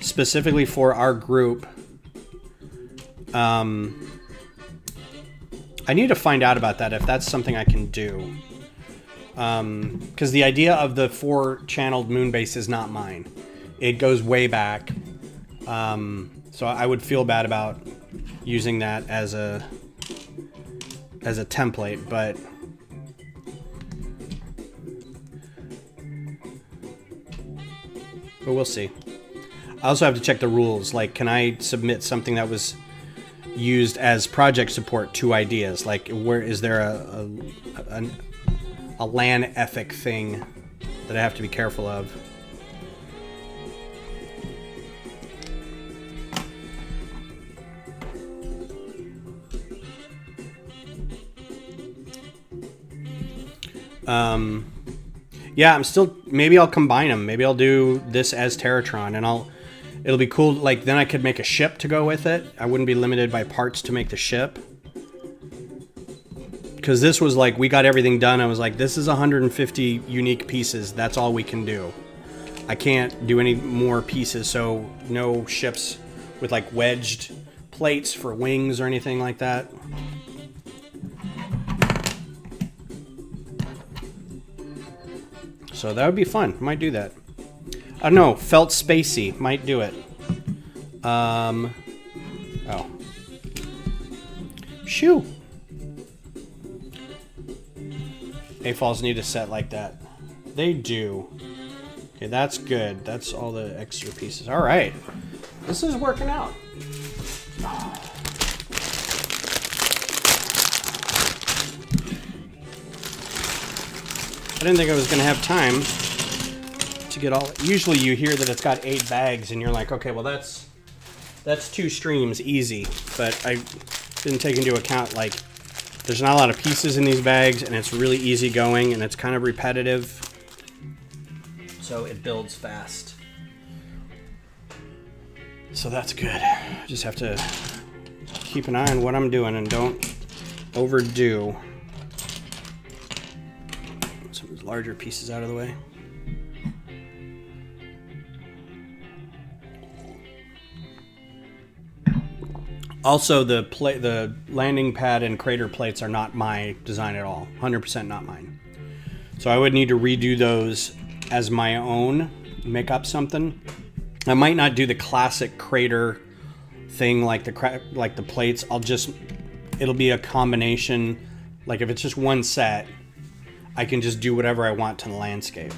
[SPEAKER 1] specifically for our group. I need to find out about that, if that's something I can do. Because the idea of the 4-channeled moon base is not mine. It goes way back. So I would feel bad about using that as a template, but we'll see. I also have to check the rules. Like, can I submit something that was used as project support to ideas? Like, where is there a LAN ethic thing that I have to be careful of? Yeah, I'm still, maybe I'll combine them. Maybe I'll do this as Terratron, and it'll be cool. Like, then I could make a ship to go with it. I wouldn't be limited by parts to make the ship. Because this was like, we got everything done. I was like, this is 150 unique pieces. That's all we can do. I can't do any more pieces, so no ships with like wedged plates for wings or anything like that. So that would be fun. Might do that. I don't know. Felt spacey. Might do it. Oh. Shoo. AFOLs need a set like that. They do. Okay, that's good. That's all the extra pieces. All right. This is working out. I didn't think I was going to have time to get all... Usually you hear that it's got 8 bags and you're like, okay, well that's 2 streams, easy. But I didn't take into account, like, there's not a lot of pieces in these bags and it's really easy going and it's kind of repetitive. So it builds fast. So that's good. Just have to keep an eye on what I'm doing and don't overdo. Larger pieces out of the way. Also, the landing pad and crater plates are not my design at all. 100% not mine. So I would need to redo those as my own, make up something. I might not do the classic crater thing like the plates. It'll be a combination. Like if it's just one set, I can just do whatever I want to the landscape.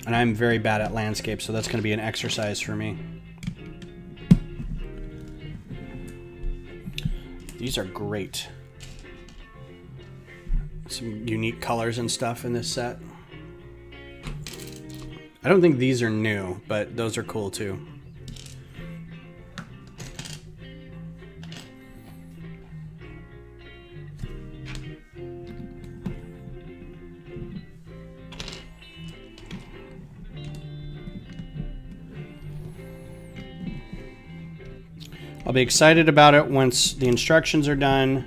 [SPEAKER 1] And I'm very bad at landscape, so that's going to be an exercise for me. These are great. Some unique colors and stuff in this set. I don't think these are new, but those are cool too. I'll be excited about it once the instructions are done.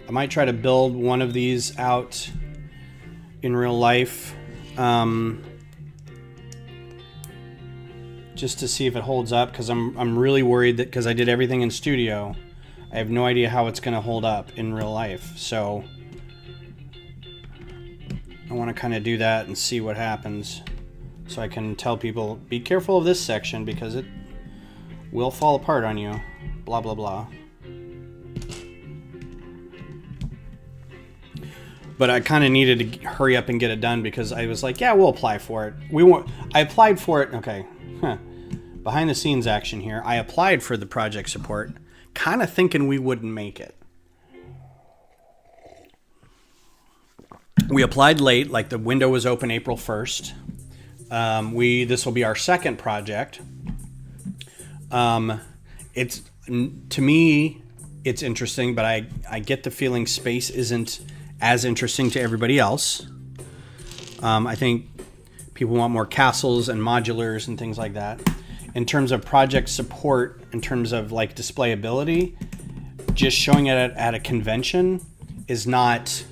[SPEAKER 1] I might try to build one of these out in real life, just to see if it holds up, because I'm really worried that because I did everything in studio, I have no idea how it's going to hold up in real life. So I want to kind of do that and see what happens, so I can tell people, be careful of this section because it will fall apart on you. Blah, blah, blah. But I kind of needed to hurry up and get it done because I was like, yeah, we'll apply for it. I applied for it. Okay. Behind the scenes action here. I applied for the project support, kind of thinking we wouldn't make it. We applied late, like the window was open April 1st. This will be our second project. To me, it's interesting, but I get the feeling space isn't as interesting to everybody else. I think people want more castles and modulars and things like that. In terms of project support, in terms of like displayability, just showing it at a convention is not...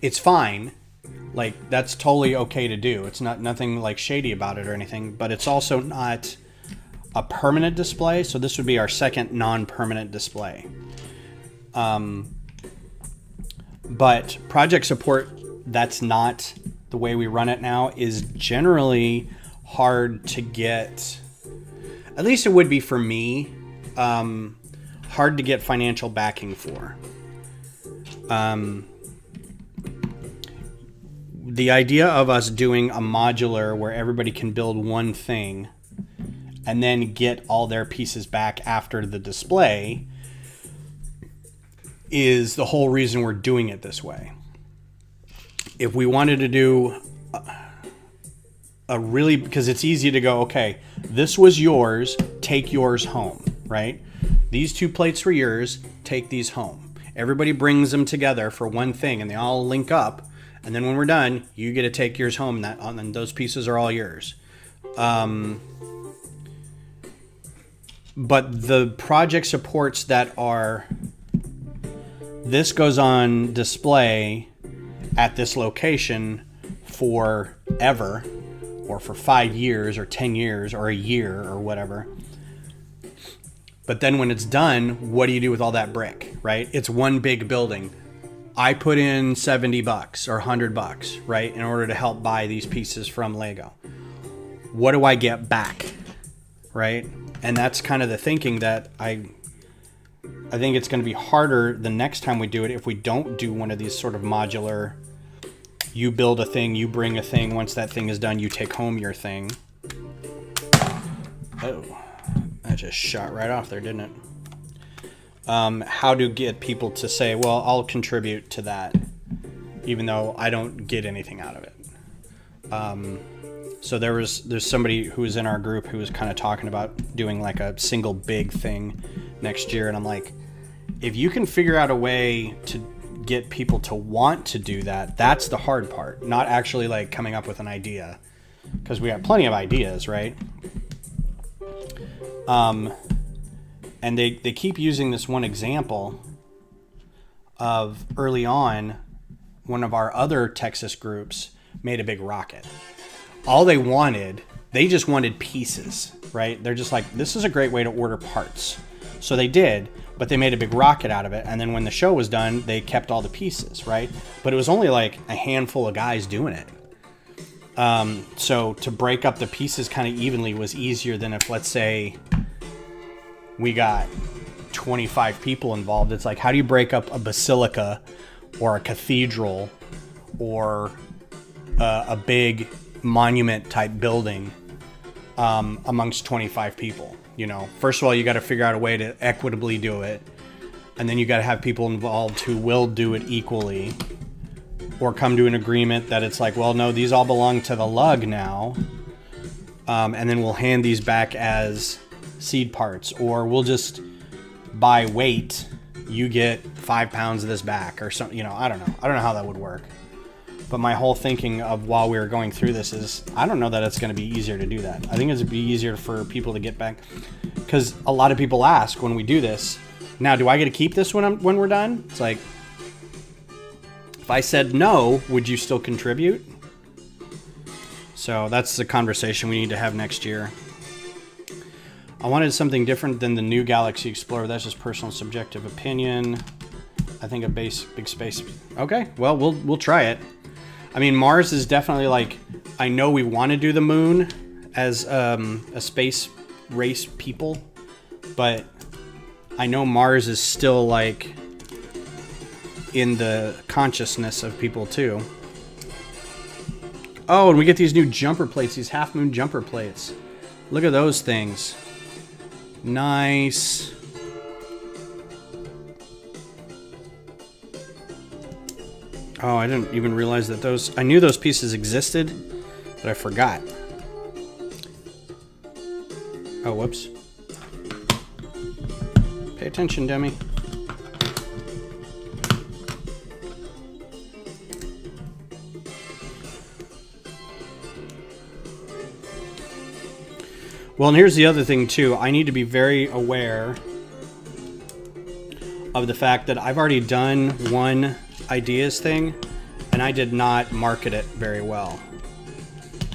[SPEAKER 1] it's fine. Like, that's totally okay to do. It's nothing like shady about it or anything, but it's also not a permanent display. So this would be our second non-permanent display. But project support, that's not the way we run it now, is generally hard to get. At least it would be for me, hard to get financial backing for. The idea of us doing a modular where everybody can build one thing and then get all their pieces back after the display is the whole reason we're doing it this way. If we wanted to do a really, because it's easy to go, okay, this was yours, take yours home, right? These 2 plates were yours, take these home. Everybody brings them together for one thing and they all link up. And then when we're done, you get to take yours home, and those pieces are all yours. But the project supports that are, this goes on display at this location forever, or for 5 years, or 10 years, or a year, or whatever. But then when it's done, what do you do with all that brick, right? It's one big building. I put in $70 or $100, right, in order to help buy these pieces from Lego. What do I get back, right? And that's kind of the thinking that I think it's going to be harder the next time we do it if we don't do one of these sort of modular, you build a thing, you bring a thing, once that thing is done, you take home your thing. Oh, that just shot right off there, didn't it? How to get people to say, well, I'll contribute to that, even though I don't get anything out of it. So there's somebody who was in our group who was kind of talking about doing like a single big thing next year. And I'm like, if you can figure out a way to get people to want to do that, that's the hard part, not actually like coming up with an idea, because we have plenty of ideas, right? And they keep using this one example of early on, one of our other Texas groups made a big rocket. All they just wanted pieces, right? They're just like, this is a great way to order parts. So they did, but they made a big rocket out of it. And then when the show was done, they kept all the pieces, right? But it was only like a handful of guys doing it. So to break up the pieces kind of evenly was easier than if, let's say, we got 25 people involved. It's like, how do you break up a basilica or a cathedral or a big monument type building amongst 25 people? You know, first of all, you got to figure out a way to equitably do it. And then you got to have people involved who will do it equally, or come to an agreement that it's like, well, no, these all belong to the lug now. And then we'll hand these back as seed parts, or we'll just buy weight, you get 5 pounds of this back or something. You know, I don't know how that would work. But my whole thinking of while we were going through this is, I don't know that it's going to be easier to do that. I think it'd be easier for people to get back, because a lot of people ask when we do this, now, do I get to keep this when we're done? It's like, if I said no, would you still contribute? So that's the conversation we need to have next year. I wanted something different than the new Galaxy Explorer. That's just personal subjective opinion. I think a big space. Okay, well, we'll try it. I mean, Mars is definitely like, I know we want to do the moon as a space race people, but I know Mars is still like in the consciousness of people too. Oh, and we get these new jumper plates, these half moon jumper plates. Look at those things. Nice. Oh, I didn't even realize that those... I knew those pieces existed, but I forgot. Oh, whoops. Pay attention, dummy. Well, and here's the other thing, too. I need to be very aware of the fact that I've already done one ideas thing, and I did not market it very well.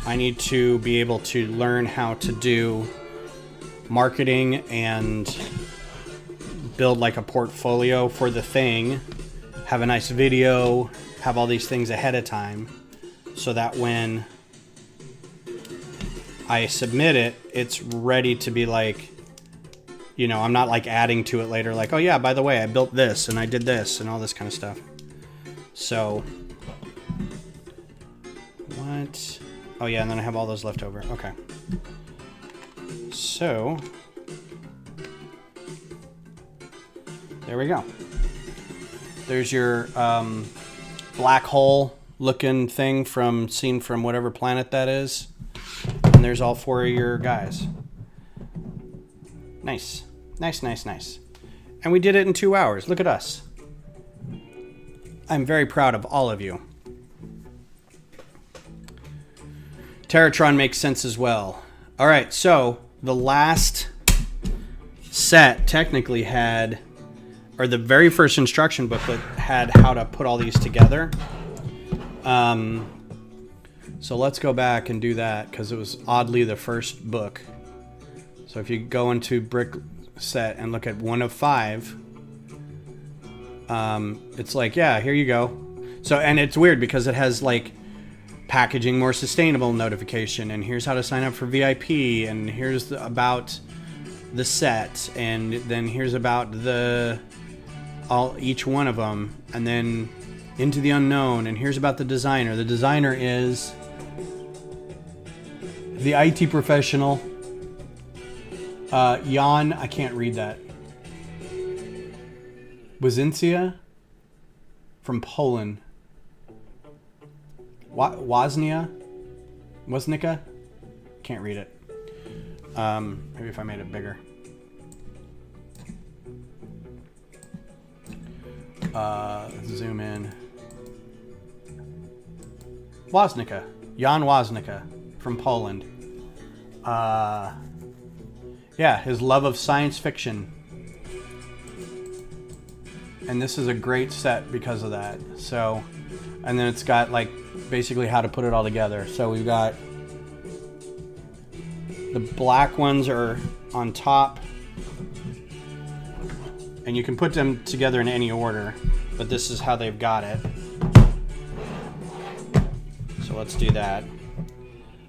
[SPEAKER 1] I need to be able to learn how to do marketing and build like a portfolio for the thing, have a nice video, have all these things ahead of time, so that when I submit it, it's ready to be like, you know, I'm not like adding to it later, like, oh yeah, by the way, I built this and I did this and all this kind of stuff. So, what? Oh yeah, and then I have all those left over. Okay. So, there we go. There's your black hole looking thing seen from whatever planet that is. And there's all 4 of your guys. Nice. Nice, nice, nice. And we did it in 2 hours. Look at us. I'm very proud of all of you. Terratron makes sense as well. All right, so the last set technically had, or the very first instruction booklet had how to put all these together. So let's go back and do that, because it was oddly the first book. So if you go into Brick Set and look at 1 of 5, it's like, yeah, here you go. So, and it's weird because it has like packaging more sustainable notification, and here's how to sign up for VIP, and here's about the set, and then here's about each one of them, and then Into the Unknown, and here's about the designer. The designer is the IT professional, Jan, I can't read that, Wazincia from Poland. Woznica? Can't read it. Maybe if I made it bigger. Zoom in. Woznica. Jan Woznica from Poland. Yeah, his love of science fiction. And this is a great set because of that. So, and then it's got like basically how to put it all together. So we've got the black ones are on top, and you can put them together in any order, but this is how they've got it. So let's do that.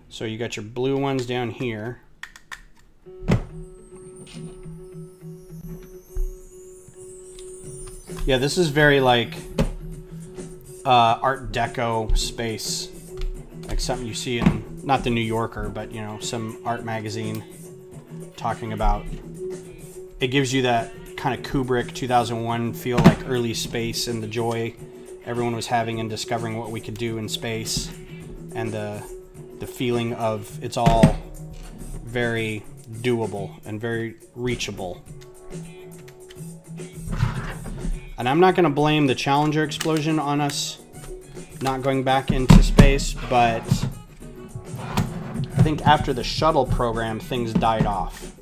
[SPEAKER 1] So you got your blue ones down here. Yeah, this is very like Art Deco space, like something you see in, not the New Yorker, but you know, some art magazine talking about. It gives you that kind of Kubrick 2001 feel, like early space and the joy everyone was having in discovering what we could do in space, and the feeling of it's all very doable and very reachable. And I'm not going to blame the Challenger explosion on us not going back into space, but I think after the shuttle program, things died off.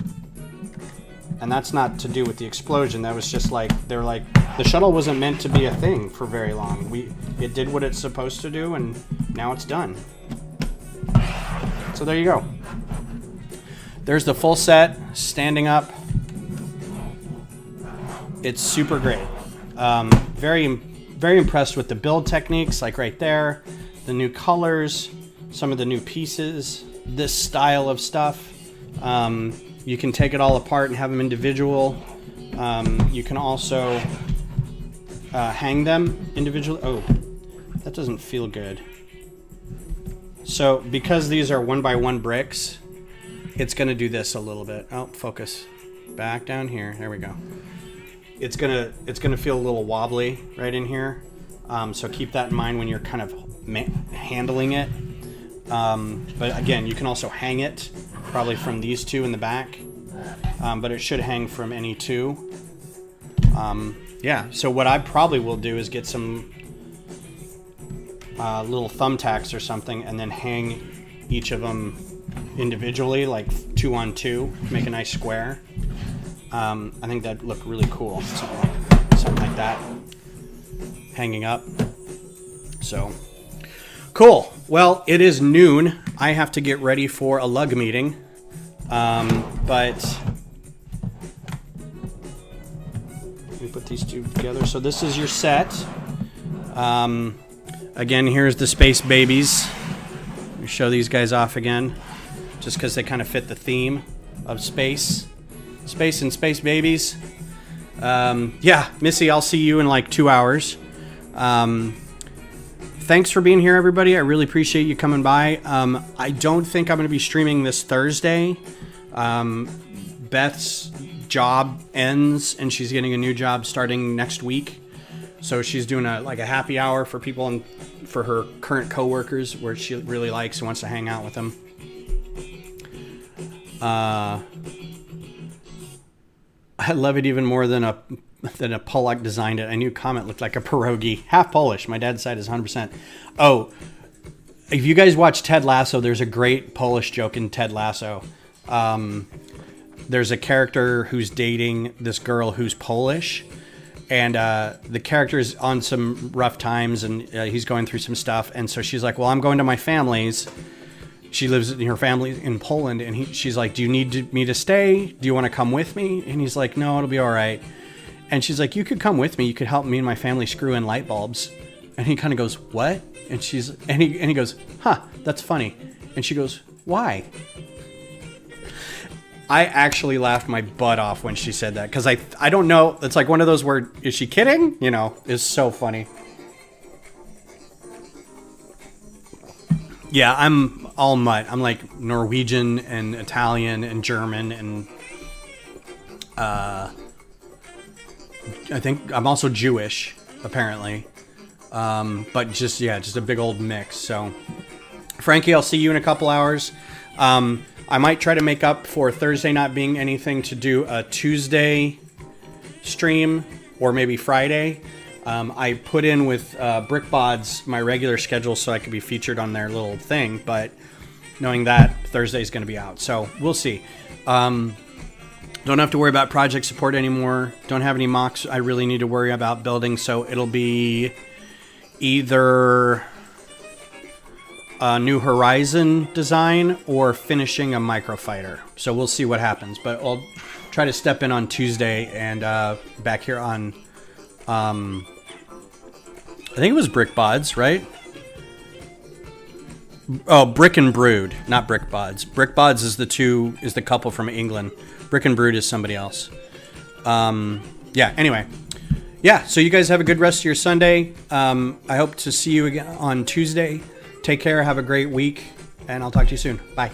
[SPEAKER 1] And that's not to do with the explosion. That was just like, they were like, the shuttle wasn't meant to be a thing for very long. It did what it's supposed to do, and now it's done. So there you go. There's the full set, standing up. It's super great. Very, very impressed with the build techniques, like right there, the new colors, some of the new pieces, this style of stuff. You can take it all apart and have them individual. You can also hang them individually. Oh, that doesn't feel good. So because these are 1x1 bricks, it's going to do this a little bit. Oh, focus. Back down here. There we go. It's gonna feel a little wobbly right in here. So keep that in mind when you're kind of handling it. But again, you can also hang it probably from these two in the back. But it should hang from any two. Yeah, so what I probably will do is get some little thumbtacks or something, and then hang each of them individually, like 2 on 2, make a nice square. I think that'd look really cool, something like that, hanging up. So cool. Well, it is noon. I have to get ready for a lug meeting. But let me put these two together. So this is your set. Again, here's the space babies. Let me show these guys off again, just because they kind of fit the theme of space. Space and space babies. Yeah, Missy, I'll see you in like 2 hours. Thanks for being here, everybody. I really appreciate you coming by. I don't think I'm going to be streaming this Thursday. Beth's job ends, and she's getting a new job starting next week. So she's doing a happy hour for people and for her current coworkers, where she really likes and wants to hang out with them. I love it even more than a Pollock designed it. I knew Comet looked like a pierogi. Half Polish. My dad's side is 100%. Oh, if you guys watch Ted Lasso, there's a great Polish joke in Ted Lasso. There's a character who's dating this girl who's Polish, and the character's on some rough times, and he's going through some stuff, and so she's like, well, I'm going to my family's. She lives in her family in Poland, and she's like, do you need me to stay? Do you want to come with me? And he's like, no, it'll be all right. And she's like, you could come with me. You could help me and my family screw in light bulbs. And he kind of goes, what? And he goes, huh, that's funny. And she goes, why? I actually laughed my butt off when she said that, because I don't know. It's like one of those where, is she kidding? You know, it's so funny. Yeah, I'm all mutt. I'm like Norwegian and Italian and German, and I think I'm also Jewish, apparently. But just a big old mix. So, Frankie, I'll see you in a couple hours. I might try to make up for Thursday not being anything to do a Tuesday stream, or maybe Friday. I put in with BrickBods my regular schedule so I could be featured on their little thing, but knowing that Thursday's going to be out, so we'll see. Don't have to worry about project support anymore. Don't have any mocks I really need to worry about building, so it'll be either a New Horizon design or finishing a microfighter. So we'll see what happens, but I'll try to step in on Tuesday and back here on I think it was BrickBods, right? Oh, Brick and Brood, not BrickBods. BrickBods is the couple from England. Brick and Brood is somebody else. Yeah, anyway. Yeah, so you guys have a good rest of your Sunday. I hope to see you again on Tuesday. Take care, have a great week, and I'll talk to you soon. Bye.